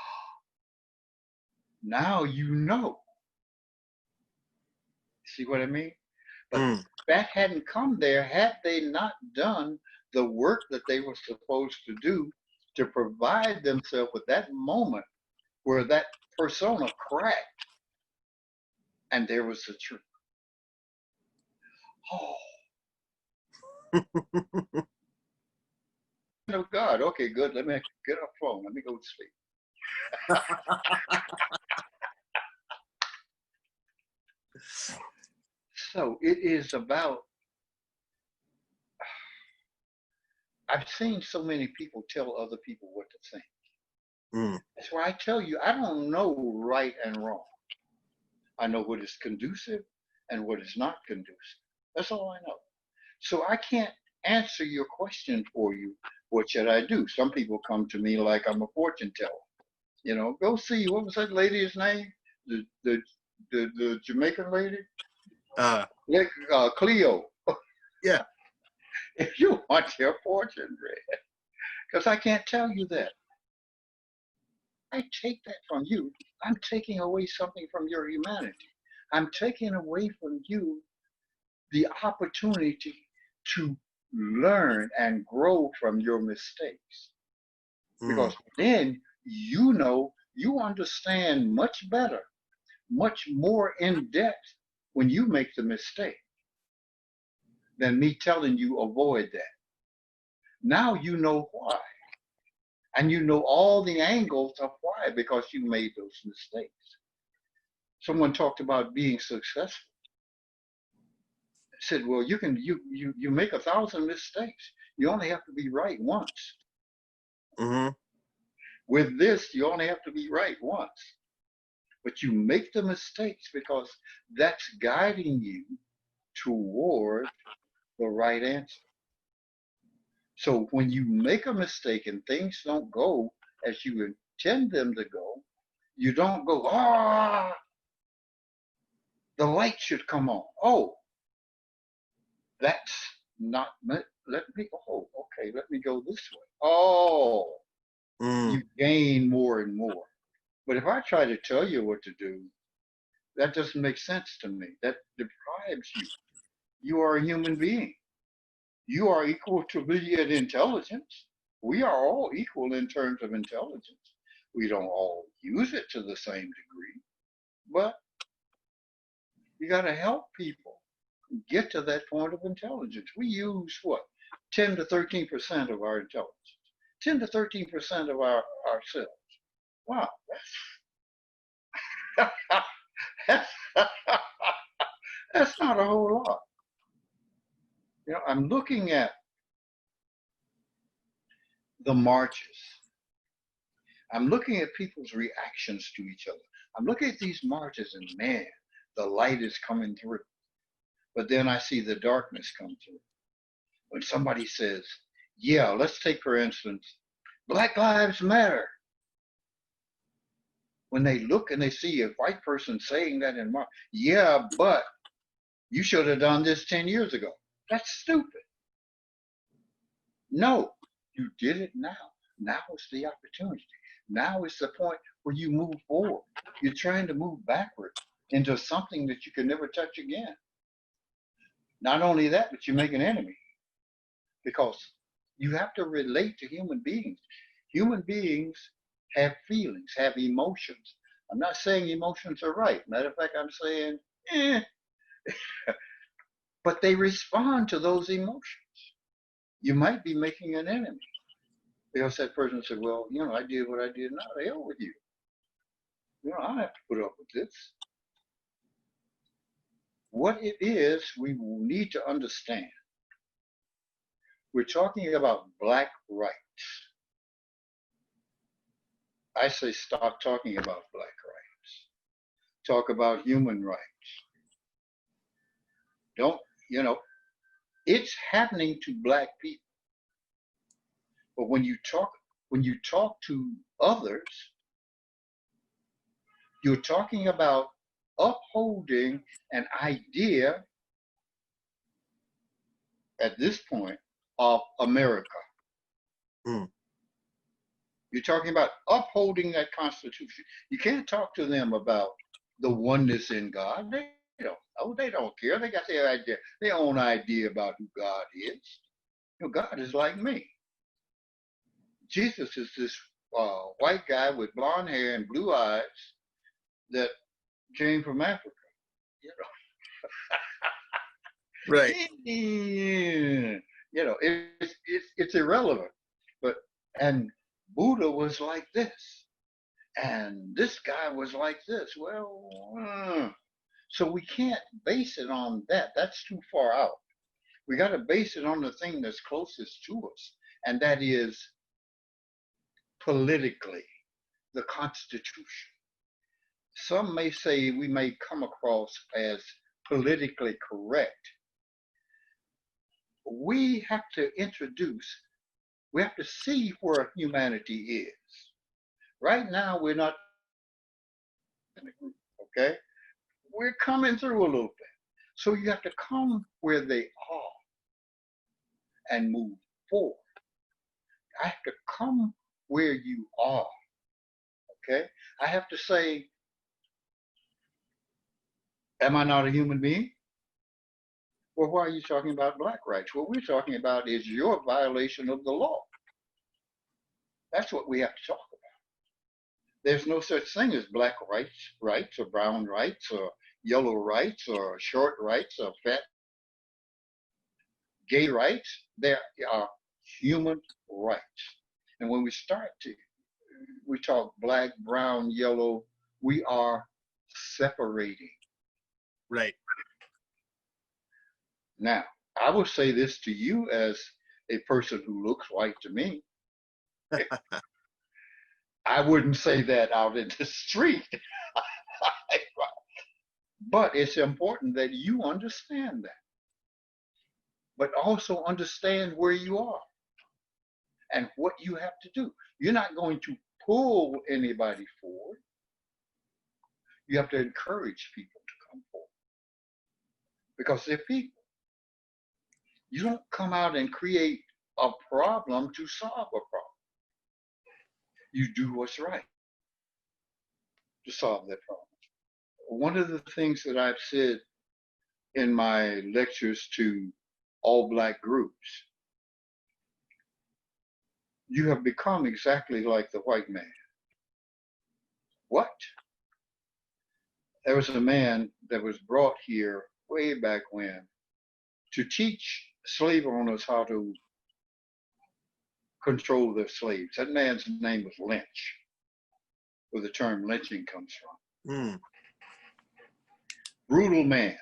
Now you know. See what I mean? But that hadn't come there had they not done the work that they were supposed to do to provide themselves with that moment where that persona cracked and there was the truth. Oh God, okay, good. Let me get off the phone. Let me go to sleep. So it is about, I've seen so many people tell other people what to think. That's why I tell you, I don't know right and wrong. I know what is conducive and what is not conducive. That's all I know. So I can't answer your question for you. What should I do? Some people come to me like I'm a fortune teller. You know, go see, what was that lady's name? The Jamaican lady? Cleo. Yeah. If you want your fortune read, because I can't tell you that. I take that from you. I'm taking away something from your humanity. I'm taking away from you the opportunity to learn and grow from your mistakes. Because then you know, you understand much better, much more in depth when you make the mistake than me telling you avoid that. Now you know why. And you know all the angles of why, because you made those mistakes. Someone talked about being successful. I said, well, you make 1,000 mistakes. You only have to be right once. With this, you only have to be right once. But you make the mistakes because that's guiding you toward the right answer. So when you make a mistake and things don't go as you intend them to go, you don't go, the light should come on. Oh, that's not, let me, okay, let me go this way. Oh, you gain more and more. But if I try to tell you what to do, that doesn't make sense to me. That deprives you. You are a human being. You are equal to me in intelligence. We are all equal in terms of intelligence. We don't all use it to the same degree, but you got to help people get to that point of intelligence. We use what? 10 to 13% of our intelligence. 10 to 13% of ourselves. Wow, that's not a whole lot. You know, I'm looking at the marches. I'm looking at people's reactions to each other. I'm looking at these marches and man, the light is coming through. But then I see the darkness come through. When somebody says, yeah, let's take, for instance, Black Lives Matter. When they look and they see a white person saying that in March, yeah, but you should have done this 10 years ago. That's stupid. No, you did it now. Now is the opportunity. Now is the point where you move forward. You're trying to move backward into something that you can never touch again. Not only that, but you make an enemy because you have to relate to human beings. Human beings have feelings, have emotions. I'm not saying emotions are right. Matter of fact, I'm saying, but they respond to those emotions. You might be making an enemy because that person said, well, you know, I did what I did. Now, the hell with you. You know, I don't have to put up with this. What it is, we need to understand. We're talking about black rights. I say stop talking about black rights. Talk about human rights. Don't, you know, it's happening to black people. But when you talk to others, you're talking about upholding an idea at this point of America. Mm. You're talking about upholding that Constitution. You can't talk to them about the oneness in God. They don't know. They don't care. They got their idea, their own idea about who God is. You know, God is like me. Jesus is this white guy with blonde hair and blue eyes that came from Africa. You know, Right. you know, it's irrelevant. But and Buddha was like this, and this guy was like this. Well, so we can't base it on that. That's too far out. We got to base it on the thing that's closest to us, and that is politically, the Constitution. Some may say we may come across as politically correct. We have to see where humanity is. Right now, we're not in a group, okay? We're coming through a little bit. So you have to come where they are and move forward. I have to come where you are, okay? I have to say, am I not a human being? Well, why are you talking about black rights? What we're talking about is your violation of the law. That's what we have to talk about. There's no such thing as black rights or brown rights or yellow rights or short rights or fat gay rights. There are human rights. And when we talk black, brown, yellow, we are separating. Right. Now, I will say this to you as a person who looks white to me. I wouldn't say that out in the street. But it's important that you understand that. But also understand where you are and what you have to do. You're not going to pull anybody forward. You have to encourage people to come forward because they're people. You don't come out and create a problem to solve a problem. You do what's right to solve that problem. One of the things that I've said in my lectures to all black groups, you have become exactly like the white man. What? There was a man that was brought here way back when to teach slave owners how to control their slaves. That man's name was Lynch, where the term lynching comes from. Mm. Brutal man.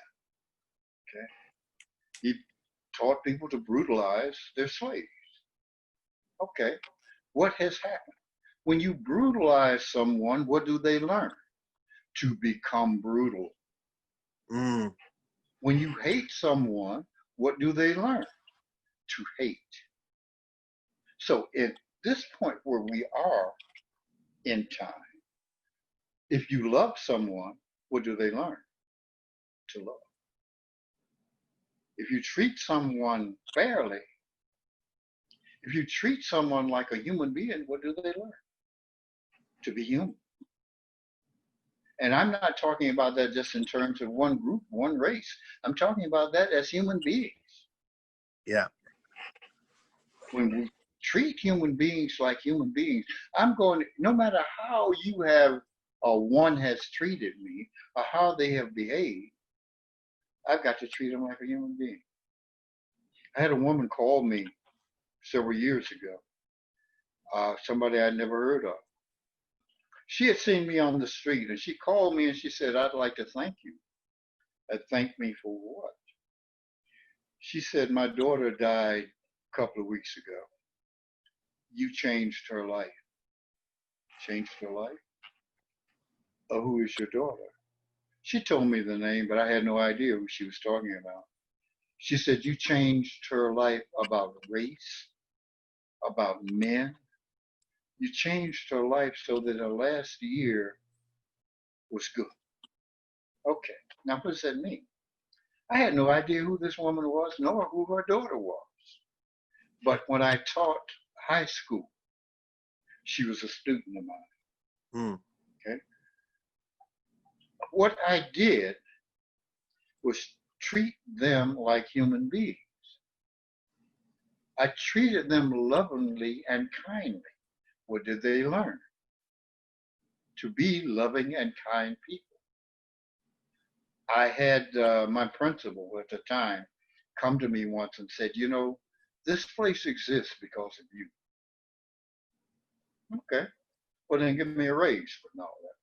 Okay. He taught people to brutalize their slaves. Okay. What has happened? When you brutalize someone, what do they learn? To become brutal. Mm. When you hate someone, what do they learn? To hate. So at this point where we are in time, if you love someone, what do they learn? To love. If you treat someone fairly, if you treat someone like a human being, what do they learn? To be human. And I'm not talking about that just in terms of one group, one race. I'm talking about that as human beings. Yeah. When we treat human beings like human beings, I'm going, no matter how you have, or one has treated me, or how they have behaved, I've got to treat them like a human being. I had a woman call me several years ago, somebody I'd never heard of. She had seen me on the street and she called me and she said, I'd like to thank you. Thank me for what? She said, my daughter died a couple of weeks ago. You changed her life. Changed her life? Oh, who is your daughter? She told me the name, but I had no idea who she was talking about. She said, you changed her life about race, about men. You changed her life so that her last year was good. Okay, now what does that mean? I had no idea who this woman was, nor who her daughter was. But when I taught high school, she was a student of mine. Mm. Okay. What I did was treat them like human beings. I treated them lovingly and kindly. What did they learn? To be loving and kind people. I had my principal at the time come to me once and said, you know, this place exists because of you. Okay. Well, then give me a raise for all that.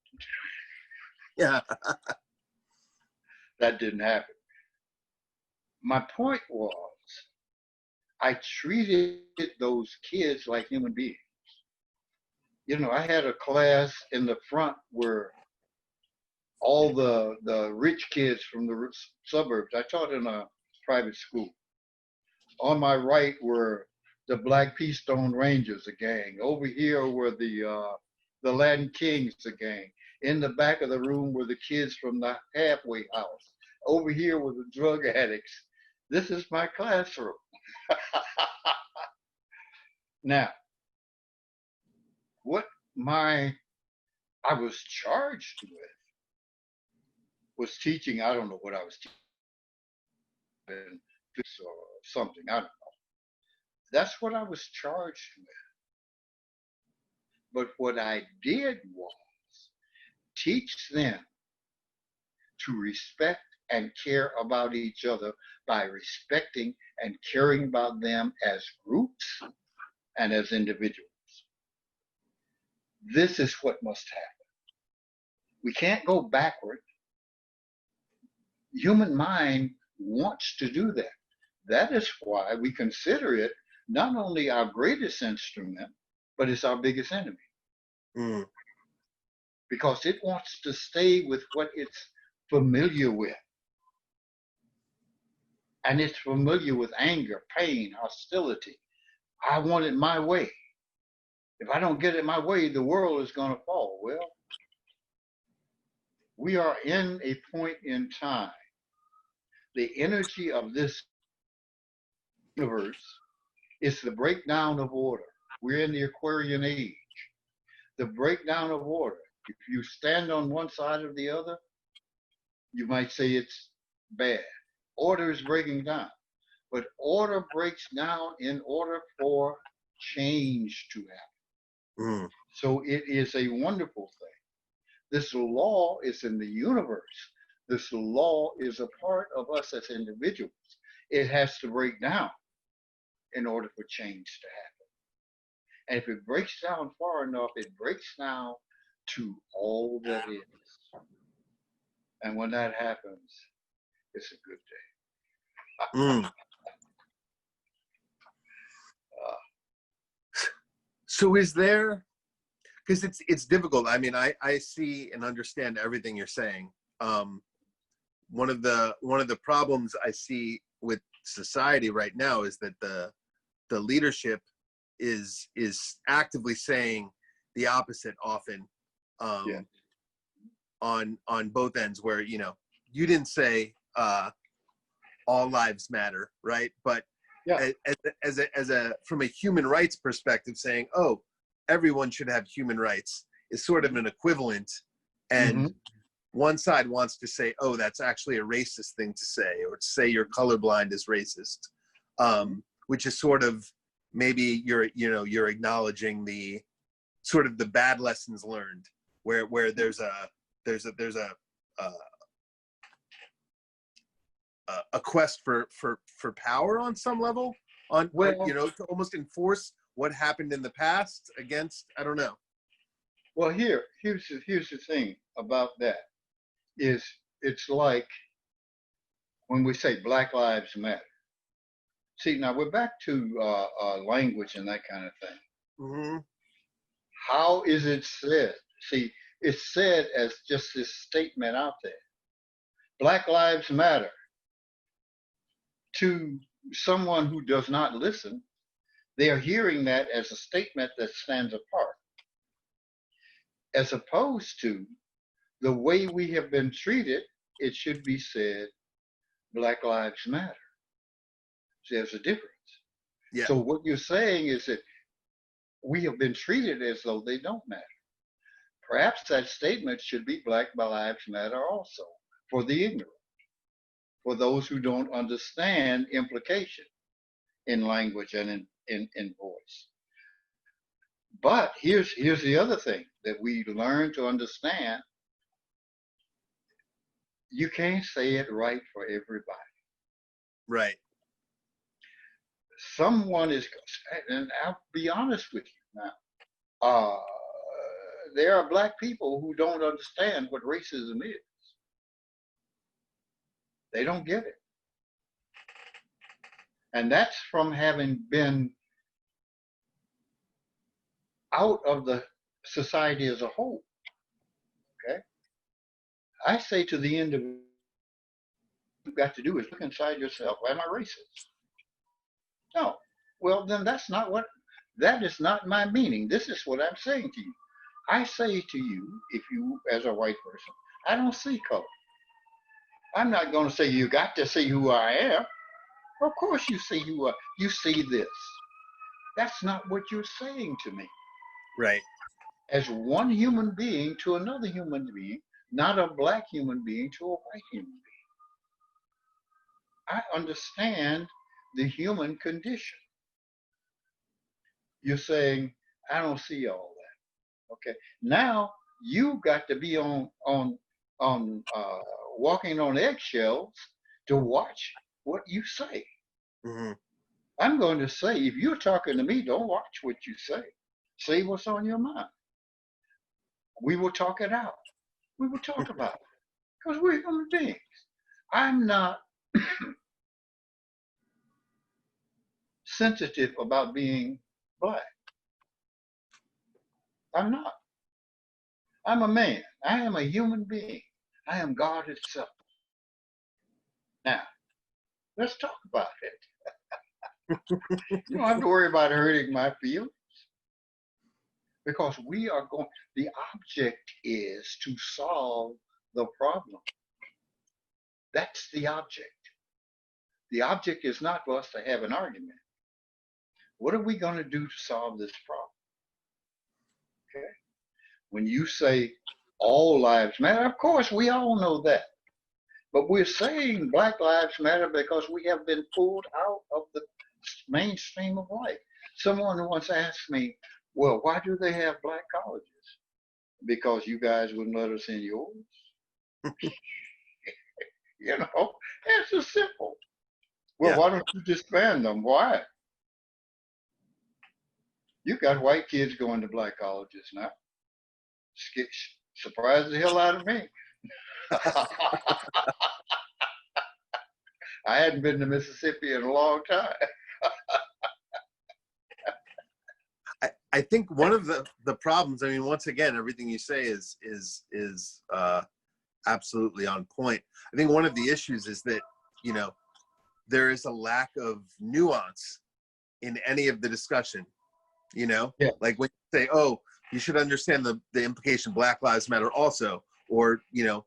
Yeah. That didn't happen. My point was, I treated those kids like human beings. You know, I had a class in the front where all the rich kids from the suburbs, I taught in a private school. On my right were the Black Keystone Rangers, a gang. Over here were the Latin Kings, a gang. In the back of the room were the kids from the halfway house. Over here were the drug addicts. This is my classroom. Now, what I was charged with was teaching. I don't know what I was teaching, or something. I don't know. That's what I was charged with. But what I did was teach them to respect and care about each other by respecting and caring about them as groups and as individuals. This is what must happen. We can't go backward. Human mind wants to do that. That is why we consider it not only our greatest instrument, but it's our biggest enemy. Mm. Because it wants to stay with what it's familiar with. And it's familiar with anger, pain, hostility. I want it my way. If I don't get it my way, the world is going to fall. Well, we are in a point in time. The energy of this universe is the breakdown of order. We're in the Aquarian age. The breakdown of order. If you stand on one side or the other, you might say it's bad. Order is breaking down. But order breaks down in order for change to happen. Mm. So it is a wonderful thing. This law is in the universe. This law is a part of us as individuals. It has to break down in order for change to happen. And if it breaks down far enough, it breaks down to all that is. And when that happens, it's a good day. Mm. So is there, because it's difficult. I mean, I see and understand everything you're saying. One of the problems I see with society right now is that the leadership is actively saying the opposite often, Yeah. on both ends, where, you know, you didn't say all lives matter, right? But Yeah. as a from a human rights perspective, saying, oh, everyone should have human rights is sort of an equivalent. And one side wants to say, oh, that's actually a racist thing to say, or to say you're colorblind is racist, which is sort of, maybe you're acknowledging the sort of the bad lessons learned, where there's a quest for power on some level, Well, you know, to almost enforce what happened in the past against, I don't know. well, here's the thing about that is it's like when we say Black Lives Matter. See, now we're back to language and that kind of thing. Mm-hmm. How is it said? See, it's said as just this statement out there. Black Lives Matter. To someone who does not listen, they are hearing that as a statement that stands apart, as opposed to the way we have been treated. It should be said, Black Lives Matter. See, there's a difference. Yeah. So what you're saying is that we have been treated as though they don't matter. Perhaps that statement should be Black Lives Matter also, for the ignorant, for those who don't understand implication in language and in voice. But here's the other thing that we learn to understand. You can't say it right for everybody. Right. Someone is, and I'll be honest with you now, uh, there are black people who don't understand what racism is. They don't get it. And that's from having been out of the society as a whole. Okay. I say to the end of it, you've got to do is look inside yourself. Am I racist? No. Well, then that is not my meaning. This is what I'm saying to you. I say to you, if you, as a white person, I don't see color. I'm not going to say you got to see who I am. Of course you see who you see this. That's not what you're saying to me. Right. As one human being to another human being, not a black human being to a white human being. I understand the human condition. You're saying, I don't see all that. Okay. Now you got to be on walking on eggshells to watch what you say. Mm-hmm. I'm going to say, if you're talking to me, don't watch what you say. Say what's on your mind. We will talk it out. We will talk about it because we're human beings. I'm not sensitive about being black. I'm not. I'm a man. I am a human being. I am God itself. Now, let's talk about it. You don't have to worry about hurting my feelings because we are going, the object is to solve the problem. That's the object. The object is not for us to have an argument. What are we going to do to solve this problem? Okay. When you say all lives matter, of course, we all know that. But we're saying Black Lives Matter because we have been pulled out of the mainstream of life. Someone once asked me, well, why do they have black colleges? Because you guys wouldn't let us in yours. You know, it's just simple. Well, Yeah. why don't you disband them? Why? You got white kids going to black colleges now. Surprised the hell out of me. I hadn't been to Mississippi in a long time. I think one of the problems, I mean, once again, everything you say is absolutely on point. I think one of the issues is that, you know, there is a lack of nuance in any of the discussion, you know? Yeah. Like when you say, oh, you should understand the implication Black Lives Matter also, or, you know,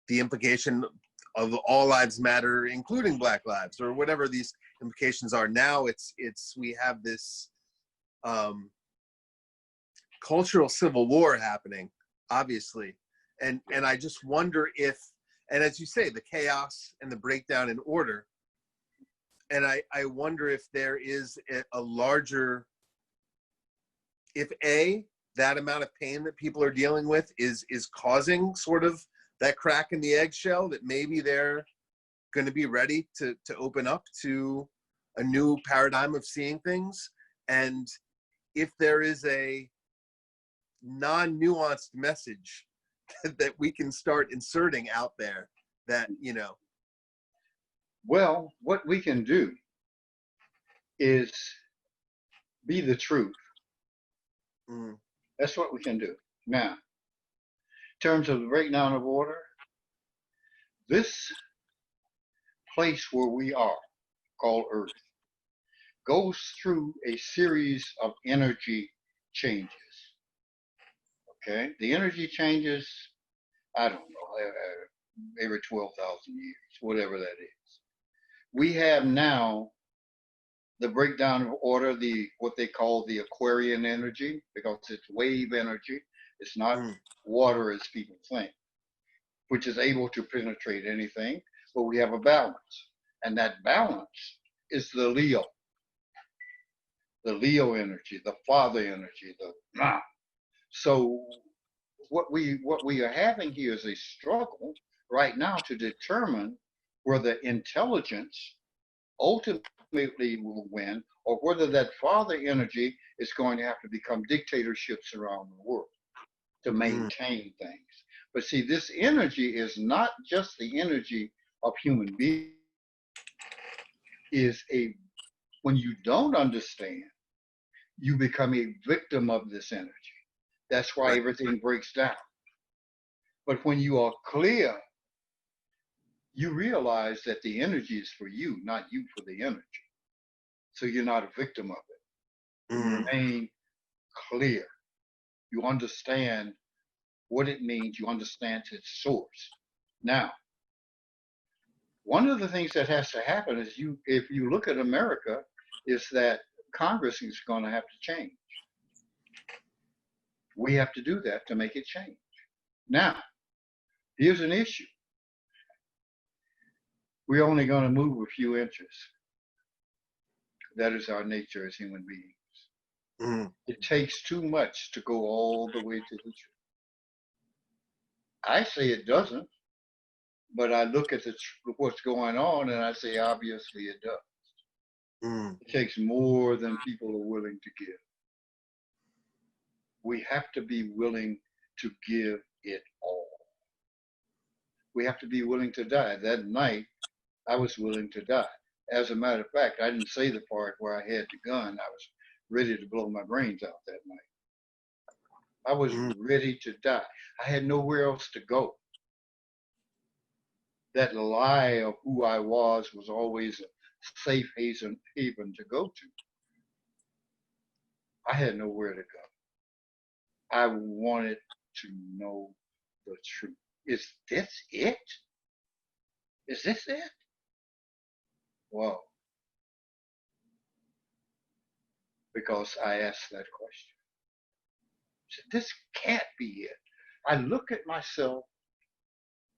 the implication of all lives matter, including Black lives, or whatever these implications are. Now we have this cultural civil war happening, obviously. And I just wonder if, and as you say, the chaos and the breakdown in order, and I wonder if there is a larger, if that amount of pain that people are dealing with is causing sort of that crack in the eggshell, that maybe they're going to be ready to open up to a new paradigm of seeing things. And if there is a non-nuanced message that we can start inserting out there, that, you know. Well, what we can do is be the truth. That's what we can do. Now, in terms of the breakdown of order, this place where we are, called Earth, goes through a series of energy changes. Okay? The energy changes, I don't know, every 12,000 years, whatever that is. We have now the breakdown of order, what they call the Aquarian energy, because it's wave energy. It's not water as people think, which is able to penetrate anything, but we have a balance. And that balance is the Leo energy, the father energy, So what we are having here is a struggle right now to determine whether intelligence ultimately will win, or whether that father energy is going to have to become dictatorships around the world to maintain things. But see, this energy is not just the energy of human beings. When you don't understand, you become a victim of this energy. That's why everything breaks down. But when you are clear, you realize that the energy is for you, not you for the energy. So you're not a victim of it. You remain clear. You understand what it means. You understand its source. Now, one of the things that has to happen is if you look at America, is that Congress is going to have to change. We have to do that to make it change. Now, here's an issue. We're only going to move a few inches. That is our nature as human beings. It takes too much to go all the way to the truth. I say it doesn't, but I look at what's going on and I say, obviously it does. It takes more than people are willing to give. We have to be willing to give it all. We have to be willing to die. That night, I was willing to die. As a matter of fact, I didn't say the part where I had the gun. I was ready to blow my brains out that night. I was ready to die. I had nowhere else to go. That lie of who I was always a safe haven to go to. I had nowhere to go. I wanted to know the truth. Is this it? Is this it? Well, because I asked that question. I said, this can't be it. I look at myself,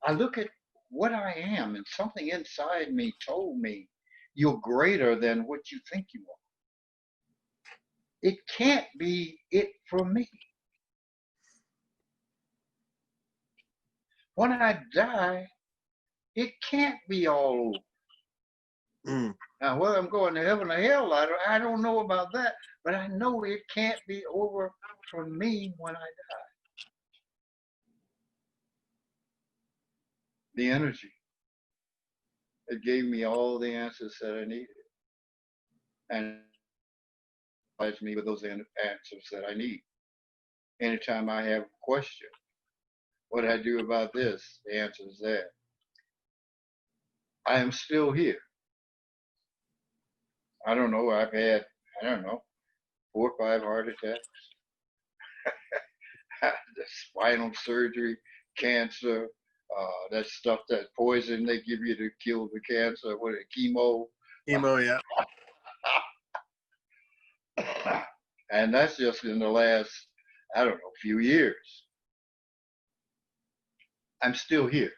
I look at what I am, and something inside me told me, you're greater than what you think you are. It can't be it for me. When I die, it can't be all over. Now, whether I'm going to heaven or hell, I don't know about that, but I know it can't be over for me when I die. The energy. It gave me all the answers that I needed. And me with those answers that I need. Anytime I have a question, what do I do about this? The answer is there. I am still here. I don't know. I've had, I don't know, 4 or 5 heart attacks, the spinal surgery, cancer, that stuff, that poison they give you to kill the cancer, what is it, chemo? Chemo, yeah. And that's just in the last, I don't know, few years. I'm still here.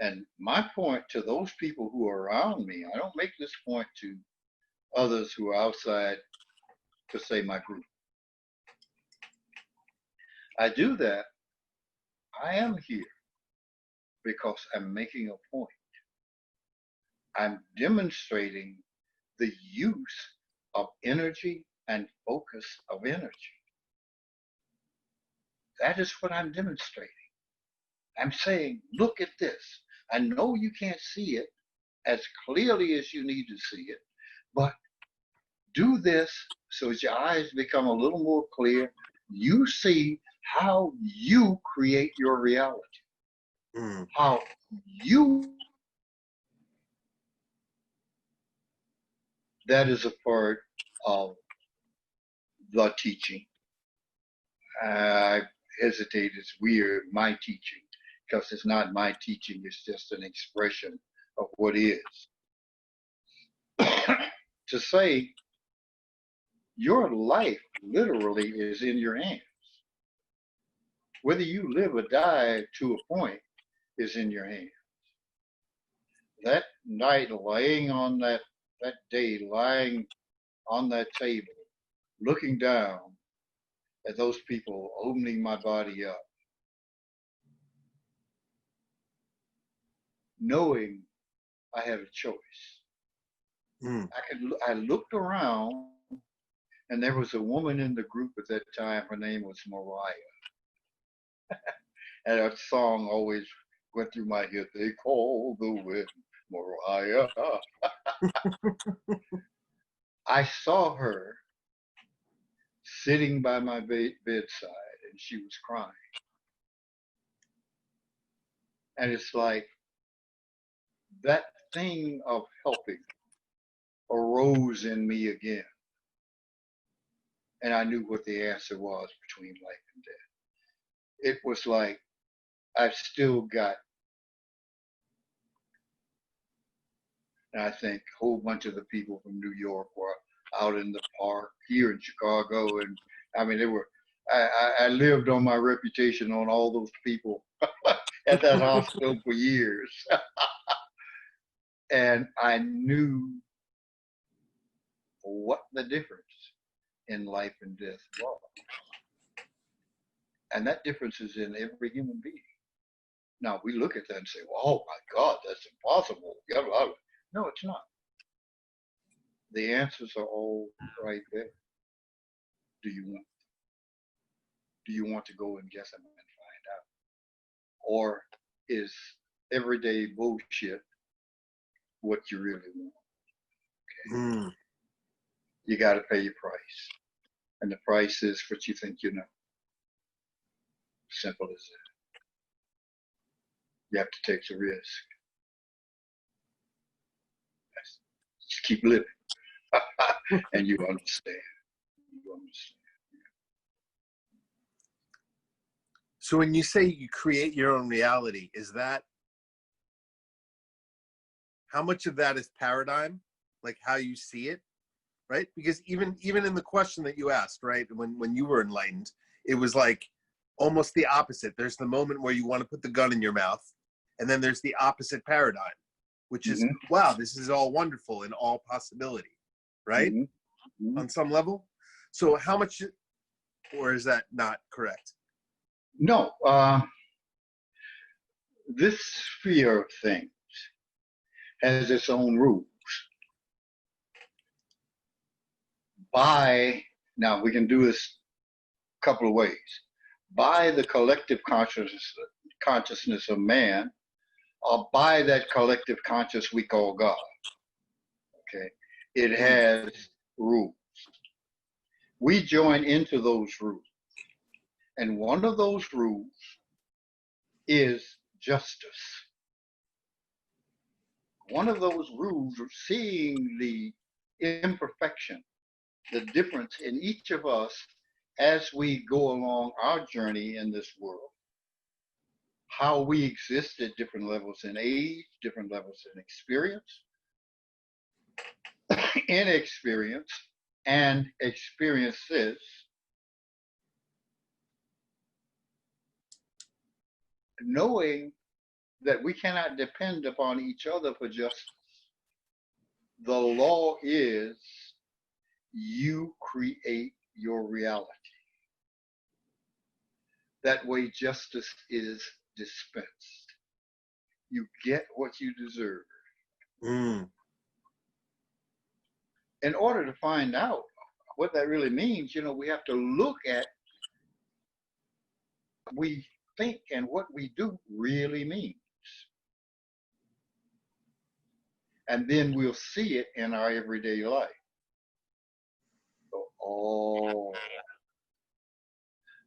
And my point to those people who are around me, I don't make this point to others who are outside, to say, my group. I do that. I am here because I'm making a point. I'm demonstrating the use of energy and focus of energy. That is what I'm demonstrating. I'm saying, look at this. I know you can't see it as clearly as you need to see it, but do this so that your eyes become a little more clear. You see how you create your reality, how you, that is a part of the teaching. I hesitate, it's weird, my teaching, because it's not my teaching, it's just an expression of what is. To say your life literally is in your hands. Whether you live or die to a point is in your hands. That night laying on that day, lying on that table, looking down at those people opening my body up, knowing I had a choice. I looked around, and there was a woman in the group at that time. Her name was Mariah. And that song always went through my head. They call the wind Mariah. I saw her sitting by my bedside, and she was crying. And it's like that thing of helping arose in me again. And I knew what the answer was between life and death. It was like I've still got, and I think a whole bunch of the people from New York were out in the park here in Chicago. And I mean, I lived on my reputation on all those people at that hospital for years. And I knew what the difference in life and death was. And that difference is in every human being. Now, we look at that and say, well, oh my God, that's impossible. No, it's not. The answers are all right there. Do you want to go and guess them and find out? Or is everyday bullshit what you really want? Okay. You got to pay your price. And the price is what you think you know. Simple as that. You have to take the risk. Just keep living. And you understand. So when you say you create your own reality, is that, how much of that is paradigm, like how you see it, right? Because even in the question that you asked, right, when you were enlightened, it was like almost the opposite. There's the moment where you want to put the gun in your mouth, and then there's the opposite paradigm, which is, wow, this is all wonderful and all possibility, right? On some level. So how much, or is that not correct? No, this sphere of things has its own rules. Now we can do this a couple of ways. By the collective consciousness of man, or by that collective conscious we call God. Okay, it has rules. we join into those rules. And one of those rules is justice. One of those rules of seeing the imperfection, the difference in each of us as we go along our journey in this world. How we exist at different levels in age, different levels in experience, inexperience, and experiences. Knowing that we cannot depend upon each other for justice. The law is you create your reality. That way justice is dispensed. You get what you deserve. Mm. In order to find out what that really means, we have to look at what we think and what we do really means. And then we'll see it in our everyday life. So,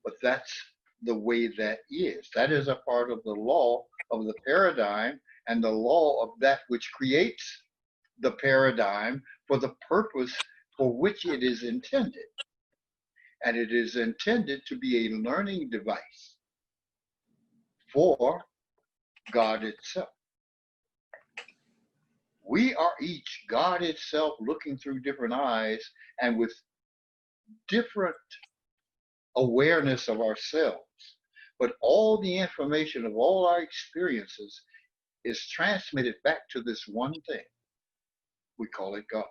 but that's the way that is. That is a part of the law of the paradigm and the law of that which creates the paradigm for the purpose for which it is intended. And it is intended to be a learning device for God itself. We are each God itself looking through different eyes and with different awareness of ourselves. But all the information of all our experiences is transmitted back to this one thing. We call it God.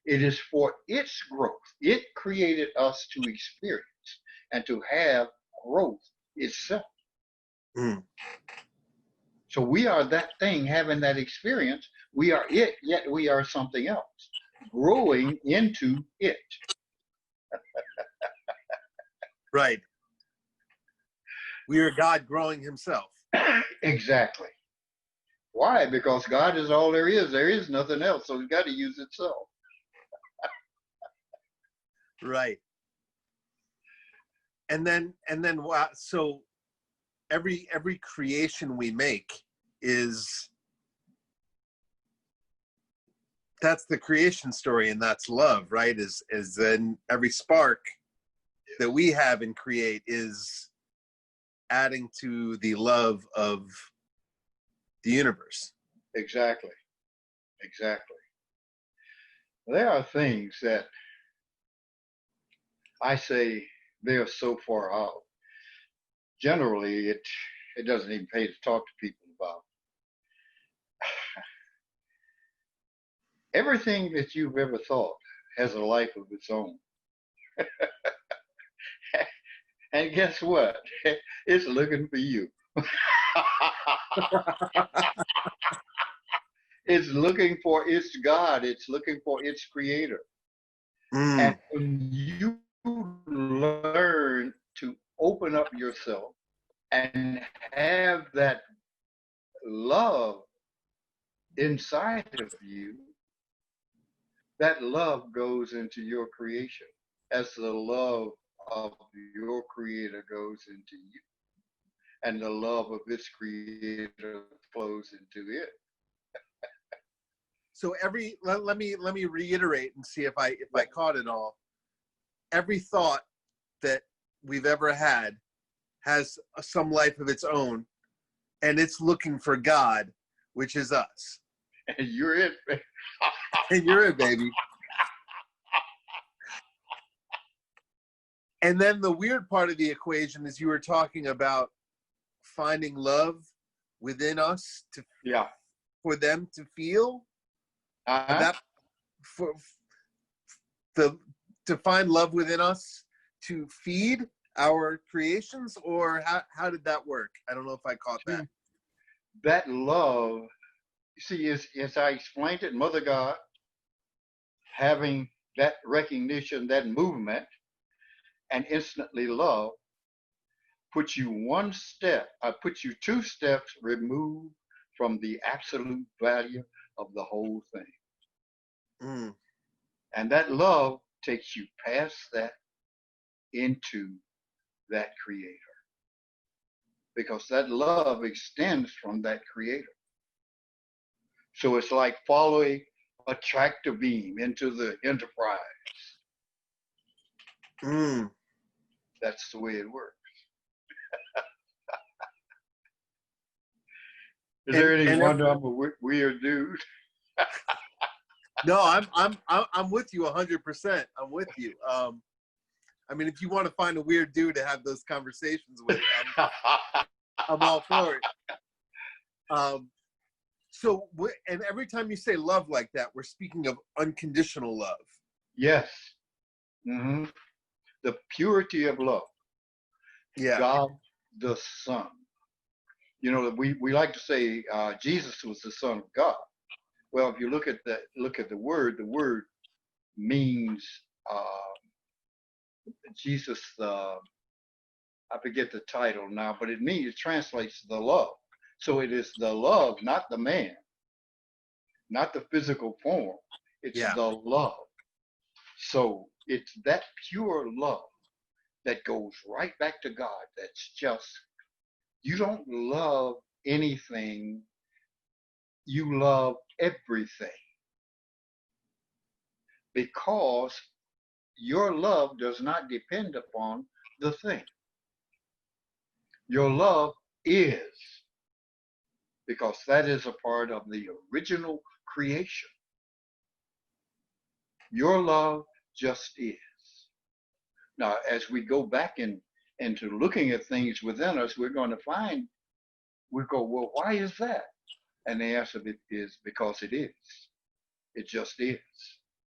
It is for its growth. It created us to experience and to have growth itself. Mm. So we are that thing having that experience. We are it, yet we are something else, growing into it. Right. We are God growing himself. Exactly. Why? Because God is all there is. There is nothing else. So it's got to use itself. Right. And then so every creation we make that's the creation story, and that's love, right? Is then every spark that we have and create is adding to the love of the universe. Exactly. There are things that I say they are so far out. Generally, it doesn't even pay to talk to people about. Everything that you've ever thought has a life of its own. And guess what? It's looking for you. It's looking for its God. It's looking for its creator. Mm. And when you learn to open up yourself and have that love inside of you, that love goes into your creation as the love of your creator goes into you. And the love of its creator flows into it. So let me reiterate and see if I caught it all. Every thought that we've ever had has some life of its own, and it's looking for God, which is us. And you're it. And you're it, baby. And then the weird part of the equation is you were talking about finding love within us for them to feel. That to find love within us to feed our creations, or how did that work? I don't know if I caught that. That love, you see, as I explained it, Mother God having that recognition, that movement, and instantly love puts you puts you 2 steps removed from the absolute value of the whole thing. Mm. And that love takes you past that into that creator, because that love extends from that creator. So it's like following a tractor beam into the enterprise. Mm. That's the way it works. Is there any And wonder I'm a weird dude? no, I'm with you 100%. I'm with you. I mean, if you want to find a weird dude to have those conversations with, I'm all for it. So, and every time you say love like that, we're speaking of unconditional love. Yes. Mm-hmm. The purity of love. Yeah. God the Son. You know, we like to say Jesus was the Son of God. Well, if you look at the word means Jesus. I forget the title now, but it translates the love. So it is the love, not the man, not the physical form. It's Yeah. the love. So it's that pure love that goes right back to God. That's just, you don't love anything, you love everything, because your love does not depend upon the thing. Your love is, because that is a part of the original creation. Your love just is. Now, as we go back into looking at things within us, we're going to find, we go, well, why is that? And the answer is because it is. It just is.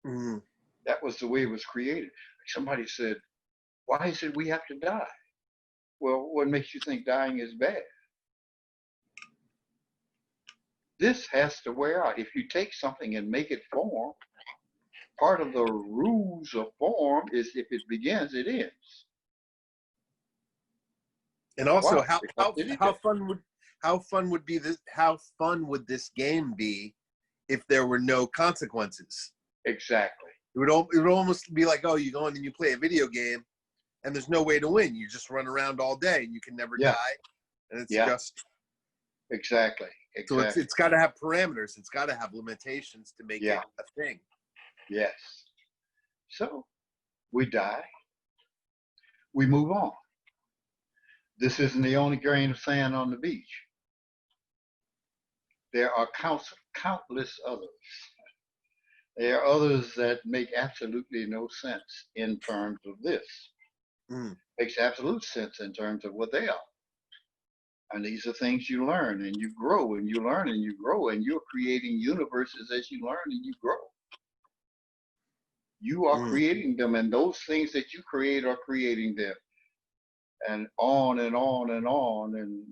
Mm. That was the way it was created. Somebody said, why is it we have to die? Well, what makes you think dying is bad? This has to wear out. If you take something and make it form, part of the rules of form is if it begins, it ends. And also, Why? Because it is. how fun would this game be if there were no consequences? Exactly. It would almost be like, oh, you go in and you play a video game, and there's no way to win. You just run around all day, and you can never die, and it's just exactly. So it's got to have parameters. It's got to have limitations to make it a thing. Yes. So we die. We move on. This isn't the only grain of sand on the beach. There are countless others. There are others that make absolutely no sense in terms of this. Makes absolute sense in terms of what they are. And these are things you learn and you grow and you learn and you grow, and you're creating universes as you learn and you grow. You are creating them, and those things that you create are creating them. And on and on and on. And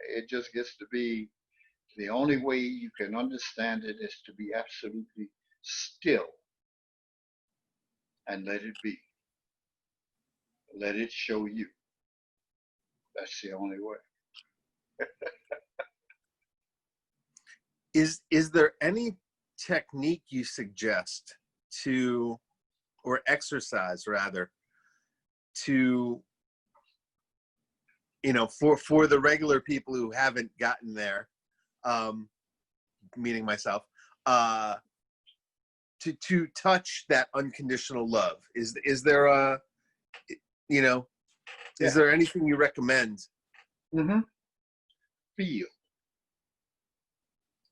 it just gets to be, the only way you can understand it is to be absolutely still and let it be. Let it show you. That's the only way. Is there any technique you suggest to, or exercise rather, to, you know, for the regular people who haven't gotten there, meaning myself, to touch that unconditional love? Is there a, you know, is there anything you recommend? Feel.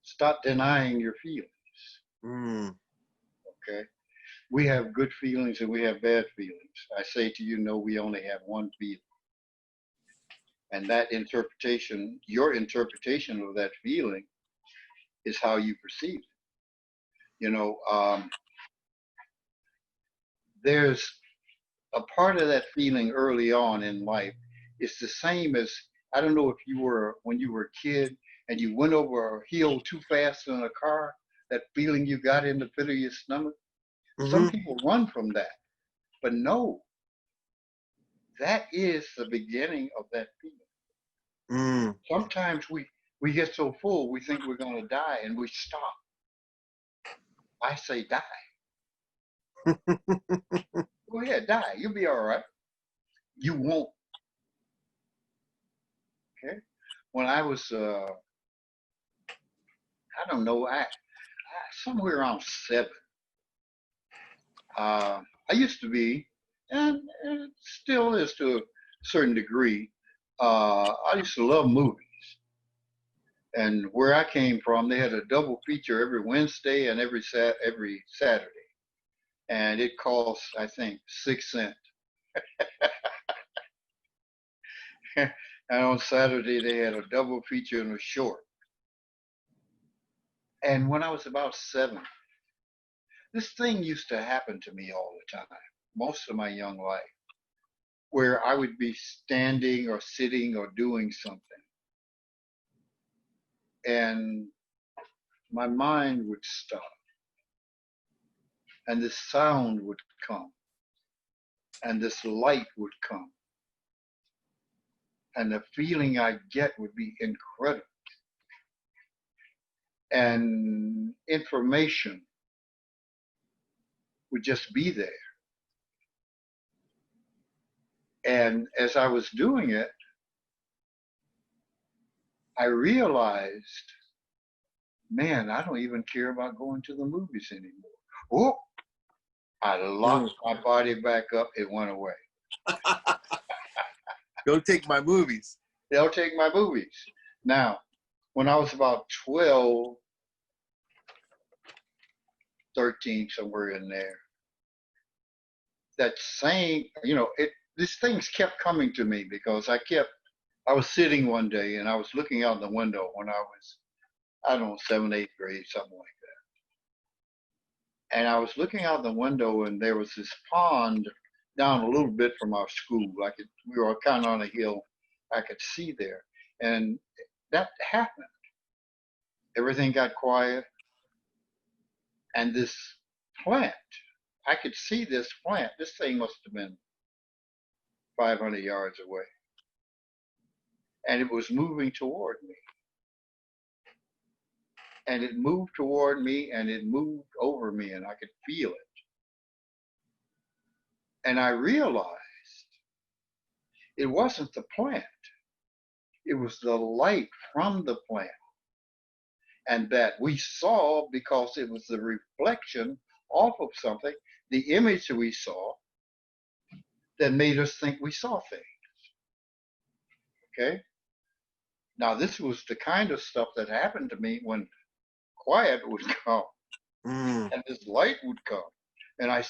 Stop denying your feelings. Okay. We have good feelings and we have bad feelings. I say to you, no, we only have one feeling. And that interpretation, your interpretation of that feeling, is how you perceive it. You know, there's a part of that feeling early on in life. It's the same as, I don't know if you were, when you were a kid and you went over a hill too fast in a car, that feeling you got in the pit of your stomach. Some people run from that, but no, that is the beginning of that feeling. Sometimes we get so full, we think we're going to die and we stop. I say die. ahead, die. You'll be all right. You won't. Okay. When I was, I don't know, somewhere around 7, I used to be, and it still is to a certain degree. I used to love movies. And where I came from, they had a double feature every Wednesday and every Saturday, and it cost, I think, 6 cents. And on Saturday they had a double feature and a short. And when I was about 7, this thing used to happen to me all the time, most of my young life, where I would be standing or sitting or doing something, and my mind would stop, and this sound would come, and this light would come, and the feeling I get would be incredible. And information would just be there. And as I was doing it, I realized, man, I don't even care about going to the movies anymore. Oh, I locked my body back up. It went away. Don't take my movies. They'll take my movies. Now, when I was about 12, 13, somewhere in there, that same, these things kept coming to me because I was sitting one day and I was looking out the window when I was, I don't know, 7th, 8th grade, something like that. And I was looking out the window and there was this pond down a little bit from our school. We were kind of on a hill. I could see there. And that happened. Everything got quiet. And this plant, I could see this plant. This thing must have been 500 yards away. And it was moving toward me. And it moved toward me and it moved over me and I could feel it. And I realized it wasn't the plant. It was the light from the plant. And that we saw because it was the reflection off of something, the image that we saw that made us think we saw things. Okay? Now, this was the kind of stuff that happened to me when quiet would come and this light would come. And I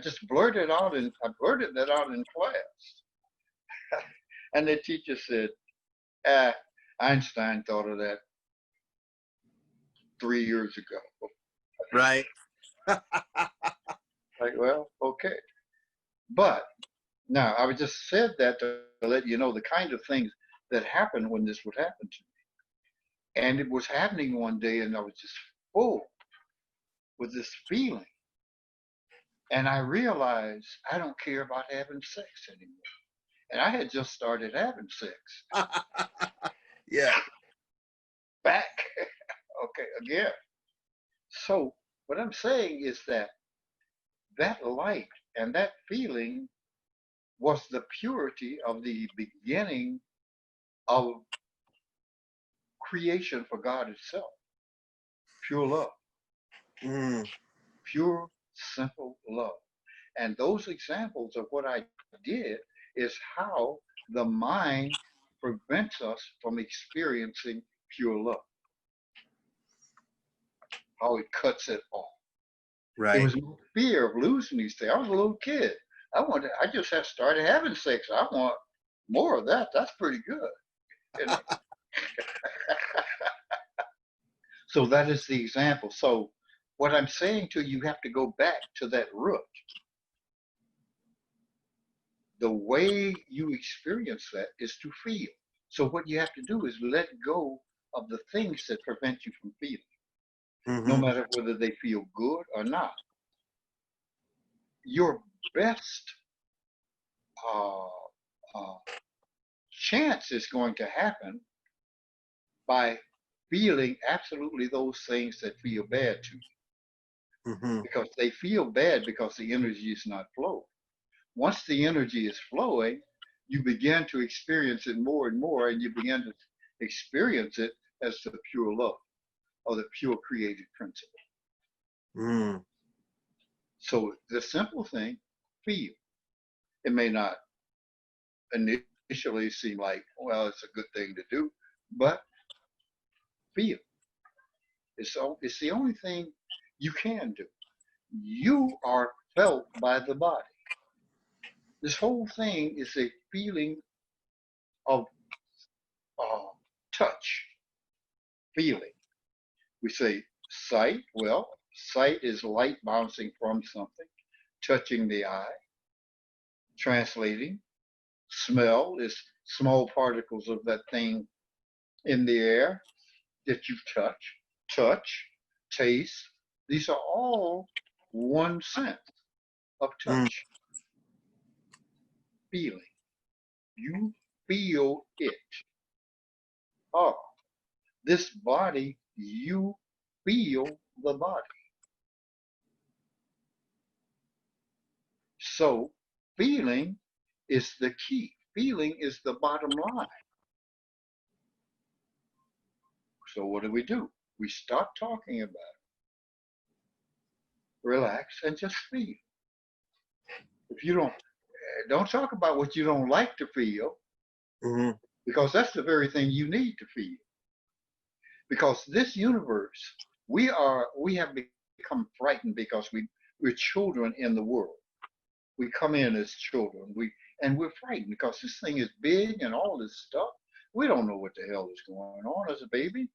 just blurted out, and I blurted that out in class. And the teacher said, Einstein thought of that 3 years ago. Right. Like, well, okay. But now I would just said that to let you know the kind of things that happened when this would happen to me. And it was happening one day and I was just full with this feeling. And I realized I don't care about having sex anymore. And I had just started having sex. Yeah. Back. Okay, again. So what I'm saying is that light and that feeling was the purity of the beginning of creation for God itself. Pure love. Pure, simple love. And those examples of what I did is how the mind prevents us from experiencing pure love. How it cuts it off. Right. There was no fear of losing these things. I was a little kid. I just have started having sex. I want more of that. That's pretty good. You know? So that is the example. So what I'm saying to you, you have to go back to that root. The way you experience that is to feel. So what you have to do is let go of the things that prevent you from feeling, no matter whether they feel good or not. Your best chance is going to happen by feeling absolutely those things that feel bad to you. Because they feel bad because the energy is not flowing. Once the energy is flowing, you begin to experience it more and more, and you begin to experience it as the pure love or the pure created principle. Mm. So the simple thing, feel. It may not initially seem like, well, it's a good thing to do, but feel. It's the only thing you can do. You are felt by the body. This whole thing is a feeling of uh, touch, feeling. We say sight. Well, sight is light bouncing from something, touching the eye, translating. Smell is small particles of that thing in the air that you touch. Touch, taste. These are all one sense of Mm. touch, feeling. You feel it. Oh, this body, you feel the body. So feeling is the key. Feeling is the bottom line. So what do? We stop talking about it, relax, and just feel. If you don't talk about what you don't like to feel, Mm-hmm. because that's the very thing you need to feel. Because this universe, we have become frightened because we're children in the world. We come in as children. We're frightened because this thing is big and all this stuff. We don't know what the hell is going on as a baby.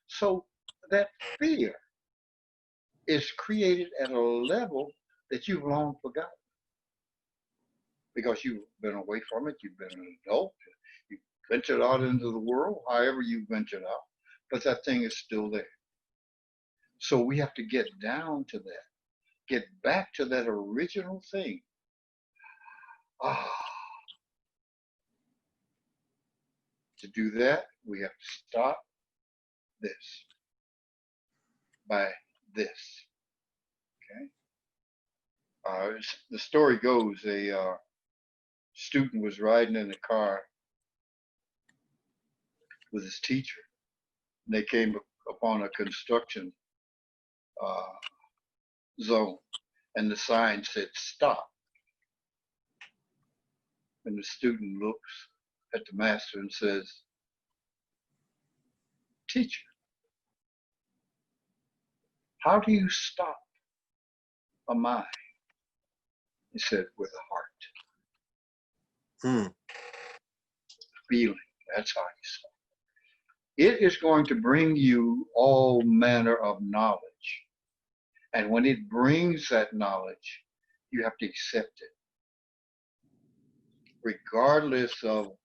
So that fear is created at a level that you've long forgotten because you've been away from it. You've been an adult. You've ventured out into the world, however you ventured out, but that thing is still there. So we have to get down to that, get back to that original thing. Ah, to do that, we have to stop this by this. Okay. The story goes a student was riding in a car with his teacher. And they came upon a construction uh, zone, and the sign said "Stop." And the student looks at the master and says, "Teacher, how do you stop a mind?" He said, "With a heart, Mm. feeling. That's how you stop. It is going to bring you all manner of knowledge. And when it brings that knowledge, you have to accept it, regardless of,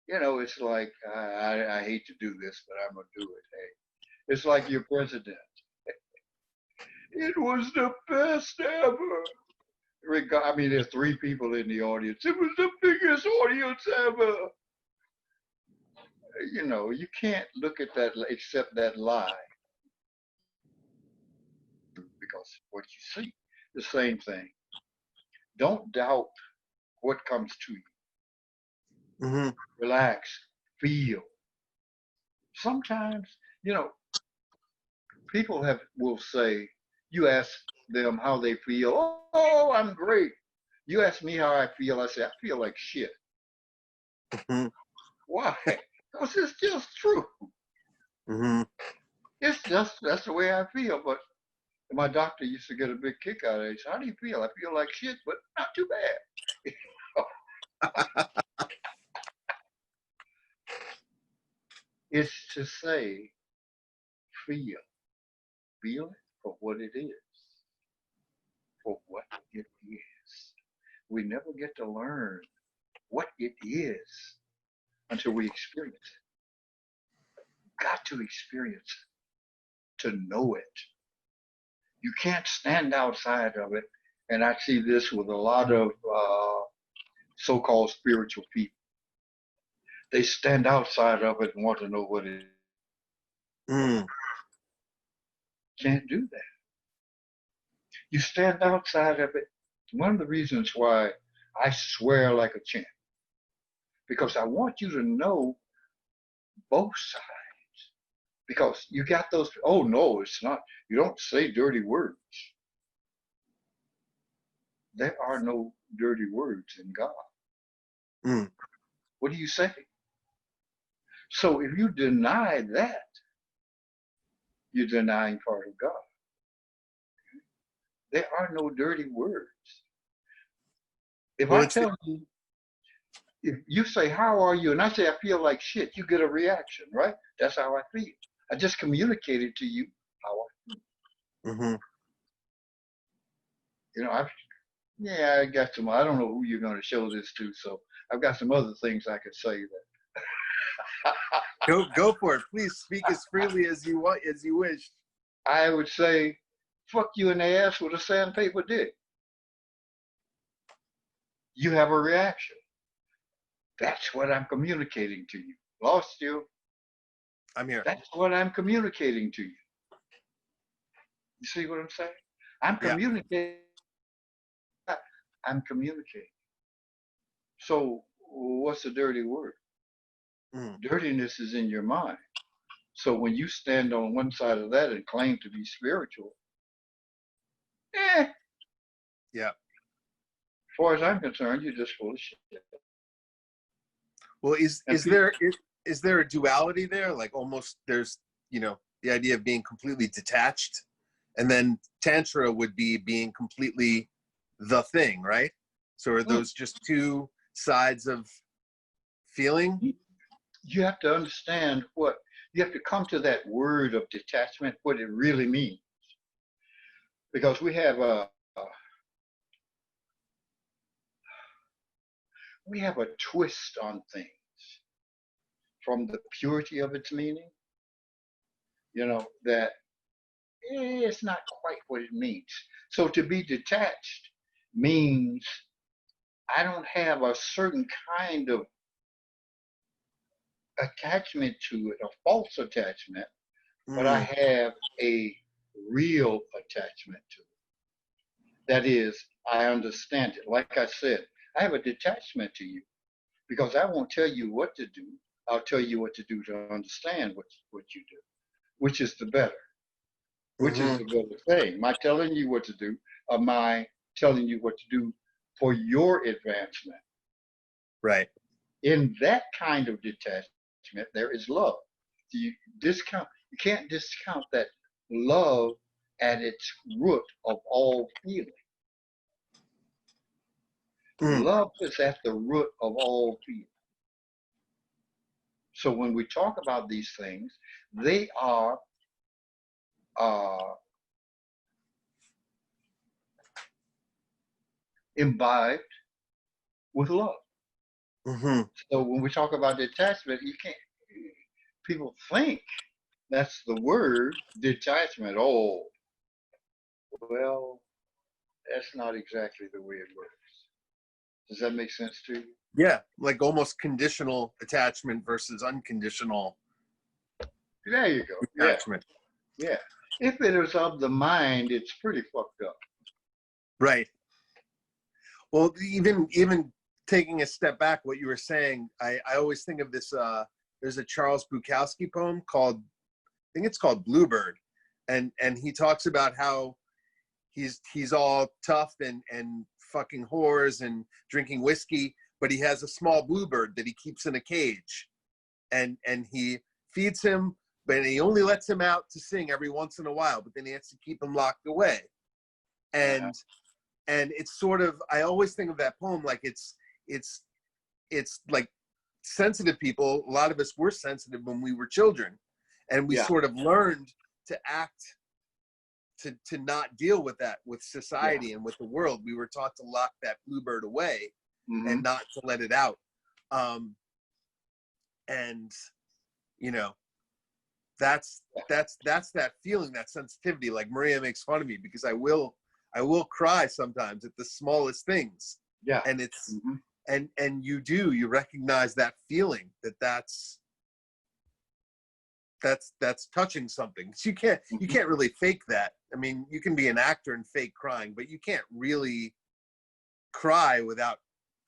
it's like, I hate to do this, but I'm going to do it. Hey, it's like your president. It was the best ever. I mean, there's three people in the audience. It was the biggest audience ever. You can't look at that, accept that lie, because what you see, the same thing. Don't doubt what comes to you. Mm-hmm. Relax, feel. Sometimes, you know, people will say, you ask them how they feel. Oh, I'm great. You ask me how I feel. I say, I feel like shit. Mm-hmm. Why? Because it's just true. Mm-hmm. That's the way I feel. But my doctor used to get a big kick out of it. He said, how do you feel? I feel like shit, but not too bad. It's to say, feel. Feel it for what it is. For what it is. We never get to learn what it is until we experience it. Got to experience it to know it. You can't stand outside of it. And I see this with a lot of so-called spiritual people. They stand outside of it and want to know what it is. Mm. Can't do that. You stand outside of it One of the reasons why I swear like a champ, because I want you to know both sides. Because you got those, oh no, it's not, you don't say dirty words. There are no dirty words in God. Mm. What do you say? So if you deny that, you're denying part of God. There are no dirty words. If Well, I it's the, tell you, if you say, how are you? And I say, I feel like shit, you get a reaction, right? That's how I feel. I just communicated to you how I feel. mm-hmm. You know, I got some, I don't know who you're going to show this to, so I've got some other things I could say that Go for it. Please speak as freely as you want, as you wish. I would say, fuck you in the ass with a sandpaper dick. You have a reaction. That's what I'm communicating to you. Lost you. I'm here. That's what I'm communicating to you. You see what I'm saying? I'm Yeah. communicating. I'm communicating. So what's a dirty word? Mm. Dirtiness is in your mind. So when you stand on one side of that and claim to be spiritual, eh, Yeah. as far as I'm concerned, you're just full of shit. Well, And is there a duality there? Like almost there's, you know, the idea of being completely detached, and then tantra would be being completely the thing, right? So are those just two sides of feeling? you have to understand what you have to come to that word of detachment, what it really means, because we have a twist on things from the purity of its meaning. You know that it's not quite what it means. So to be detached means I don't have a certain kind of attachment to it, a false attachment, but I Mm. have a real attachment to it. That is, I understand it. Like I said, I have a detachment to you because I won't tell you what to do. I'll tell you what to do to understand what you do, which is the better, which is Mm-hmm. the better thing. My telling you what to do, or my telling you what to do for your advancement. Right. In that kind of detachment, there is love. You you can't discount that love at its root of all feeling. Mm. Love is at the root of all feeling. So when we talk about these things, they are uh, imbibed with love. Mm-hmm. So when we talk about detachment, you can't. People think that's the word detachment. Oh, well, that's not exactly the way it works. Does that make sense to you? Yeah, like almost conditional attachment versus unconditional There you go. Yeah, attachment. yeah. If it is of the mind, it's pretty fucked up. Right. Well, even taking a step back, what you were saying, I always think of this. There's a Charles Bukowski poem called, I think it's called Bluebird, and he talks about how he's all tough and fucking whores and drinking whiskey, but he has a small bluebird that he keeps in a cage, and he feeds him, but he only lets him out to sing every once in a while, but then he has to keep him locked away. Uh-huh. And it's sort of, I always think of that poem like it's like sensitive people, a lot of us were sensitive when we were children, and we Yeah, sort of learned to act to not deal with that with yeah. society and with the world. We were taught to lock that bluebird away Mm-hmm. and not to let it out. And you know, that's that feeling, that sensitivity. Like Maria makes fun of me because I will cry sometimes at the smallest things, Yeah. and it's Mm-hmm. and you recognize that feeling that's touching something. So you Mm-hmm. can't really fake that. I mean, you can be an actor and fake crying, but you can't really cry without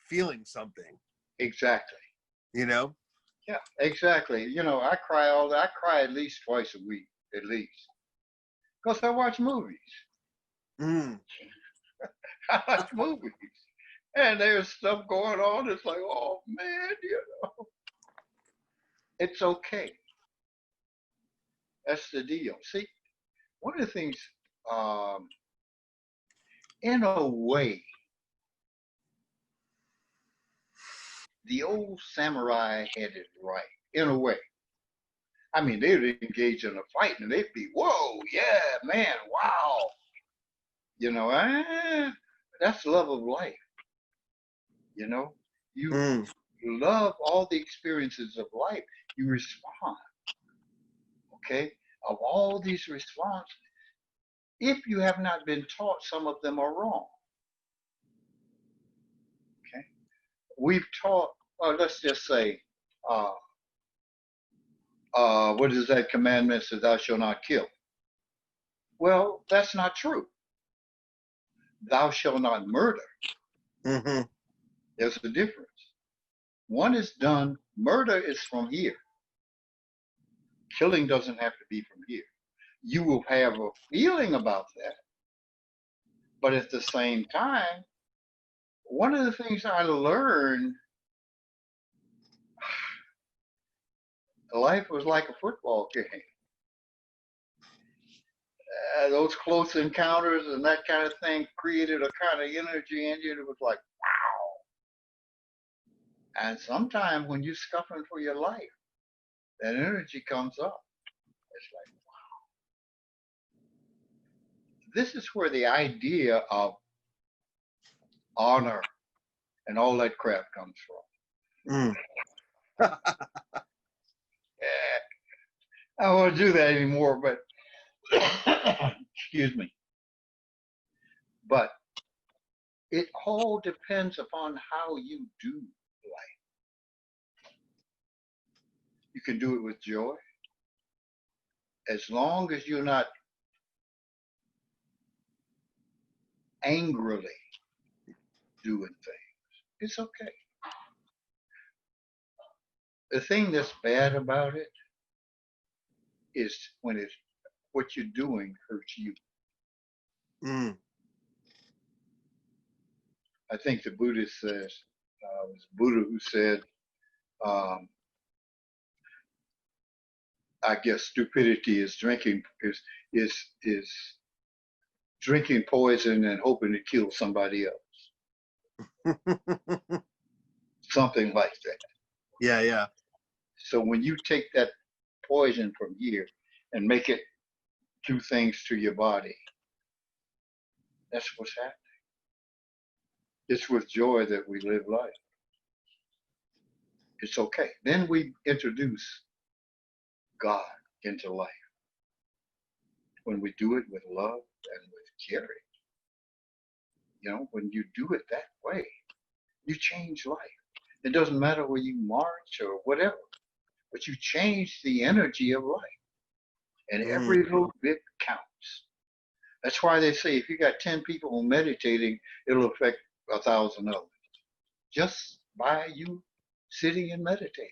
feeling something, Exactly. you know? Yeah, exactly. I cry at least twice a week, at least, because I watch movies. Mm. I watch movies, and there's stuff going on. It's like, oh man, it's okay. That's the deal. See, one of the things, um, in a way, the old samurai had it right. In a way, I mean, they would engage in a fight, and they'd be, whoa, yeah, man, wow, you know, that's love of life. You know, you Mm. love all the experiences of life. You respond, okay, of all these responses. If you have not been taught, some of them are wrong. Okay, we've taught. Well, let's just say, uh, what is that commandment? Says, "Thou shalt not kill." Well, that's not true. Thou shalt not murder. Mm-hmm. There's a difference. One is done. Murder is from here. Killing doesn't have to be from here. You will have a feeling about that, but at the same time, one of the things I learned, life was like a football game. Those close encounters and that kind of thing created a kind of energy in you that was like, wow. And sometimes when you're scuffling for your life, that energy comes up. It's like, this is where the idea of honor and all that crap comes from. Mm. I don't want to do that anymore, but excuse me. But it all depends upon how you do life. You can do it with joy as long as you're not angrily doing things. It's okay. The thing that's bad about it is when it's what you're doing hurts you. Mm. I think the Buddhist says, it was Buddha who said, um, I guess stupidity is is drinking poison and hoping to kill somebody else. Something like that. Yeah, yeah. So when you take that poison from here and make it do things to your body, that's what's happening. It's with joy that we live life. It's okay. Then we introduce God into life. When we do it with love and with caring, when you do it that way, you change life. It doesn't matter where you march or whatever, but you change the energy of life. And Mm. every little bit counts. That's why they say if you got 10 people meditating, it'll affect 1,000 others. Just by you sitting and meditating.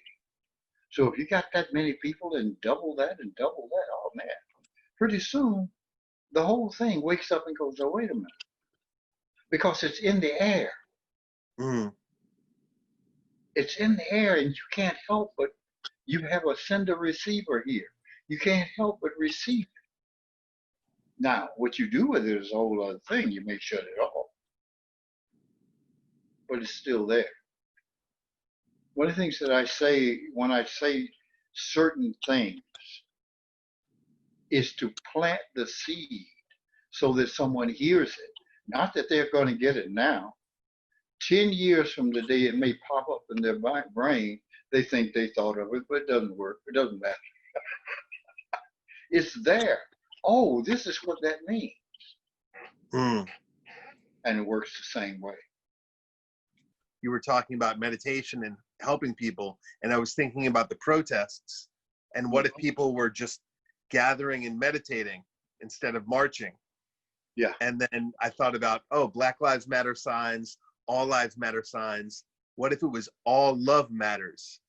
So if you got that many people and double that, oh man, pretty soon the whole thing wakes up and goes, oh, wait a minute. Because it's in the air. Mm. It's in the air and you can't help but, you have a sender receiver here. You can't help but receive it. Now, what you do with it is a whole other thing. You may shut it off, but it's still there. One of the things that I say when I say certain things is to plant the seed so that someone hears it. Not that they're going to get it now. 10 years from the day it may pop up in their brain, they think they thought of it, but it doesn't work. It doesn't matter. It's there. Oh, this is what that means. Mm. And it works the same way. You were talking about meditation and helping people, and I was thinking about the protests and what if people were just gathering and meditating instead of marching. Yeah. And then I thought about, Black Lives Matter signs, all lives matter signs? What if it was all love matters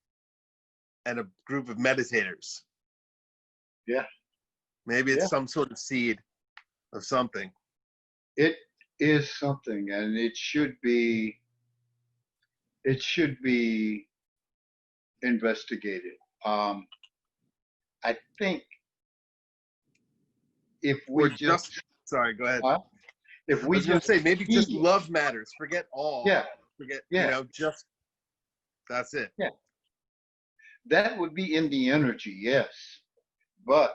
and a group of meditators? Yeah. Maybe it's Yeah. some sort of seed of something. It is something, and it should be investigated. I think if Or we just, just sorry, go ahead. if I we was going to just say, maybe just see, love matters. Forget all. yeah, Forget, yeah, just, that's it. yeah, that would be in the energy, yes. But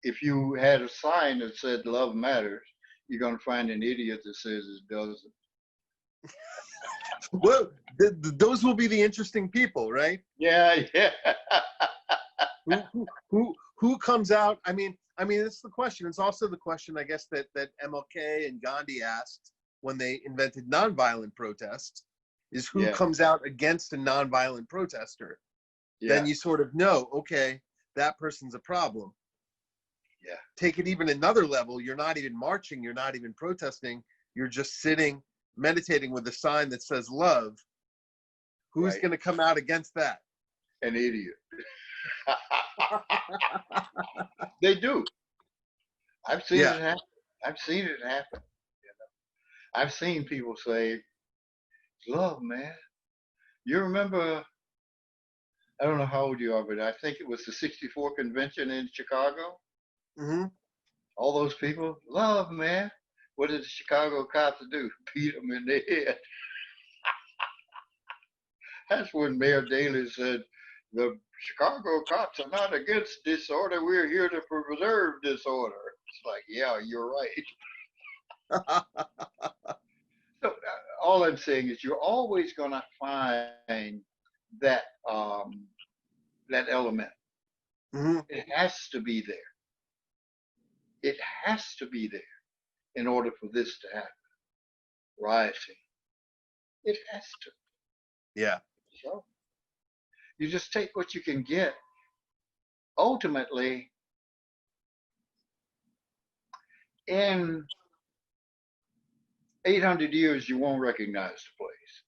if you had a sign that said love matters, you're going to find an idiot that says it doesn't. Well, those will be the interesting people, right? Yeah, yeah. Who comes out? I mean, it's the question. It's also the question, I guess, that MLK and Gandhi asked when they invented nonviolent protest, is who Yeah. comes out against a nonviolent protester? Yeah. Then you sort of know, okay, that person's a problem. Yeah. Take it even another level. You're not even marching. You're not even protesting. You're just sitting, meditating with a sign that says love. Who's Right. going to come out against that? An idiot. They do. I've seen Yeah. it happen. I've seen it happen. I've seen people say, love, man. You remember, I don't know how old you are, but I think it was the 64 convention in Chicago. Mm-hmm. All those people, love, man. What did the Chicago cops do? Beat them in the head. That's when Mayor Daley said, the Chicago cops are not against disorder. We're here to preserve disorder. It's like, yeah, you're right. So all I'm saying is you're always going to find that that element. Mm-hmm. It has to be there. It has to be there in order for this to happen. Rising. It has to. Yeah. So you just take what you can get. Ultimately, in 800 years, you won't recognize the place.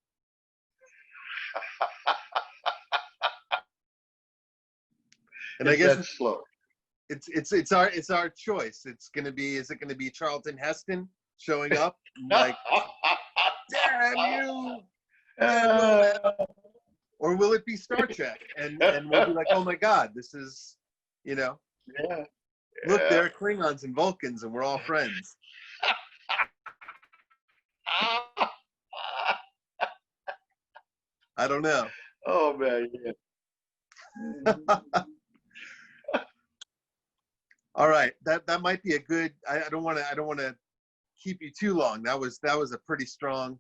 And It's I guess that slow. it's our choice. It's gonna be, is it gonna be Charlton Heston showing up like, damn you, or will it be Star Trek and we'll be like, oh my God, this is, yeah, look, yeah. there are Klingons and Vulcans and we're all friends. I don't know. Oh man, yeah. All right, that might be a good. I don't want to keep you too long. That was a pretty strong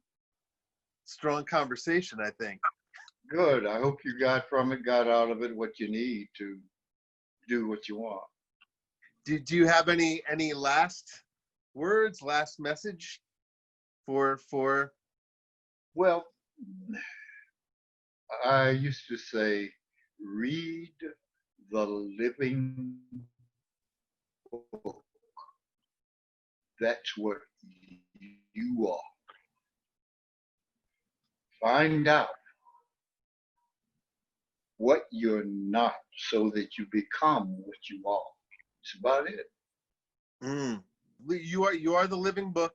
conversation, I think. Good. I hope you got out of it what you need to do what you want. Do you have any last words, last message for? Well, I used to say, read the living book. That's what you are. Find out what you're not so that you become what you are. That's about it. You are the living book.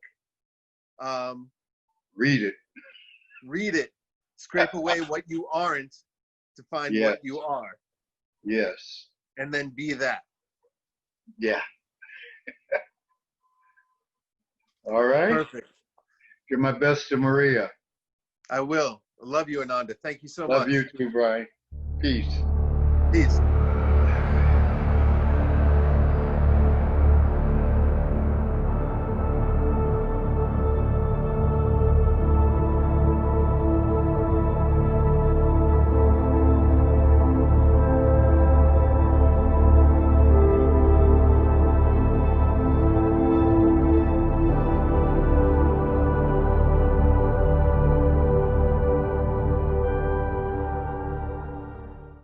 Read it. Read it. Scrape away what you aren't to find Yes. what you are. Yes. And then be that. Yeah. All right. Perfect. Give my best to Maria. I will. I love you, Ananda. Thank you so much. Love you too, Brian. Peace. Peace.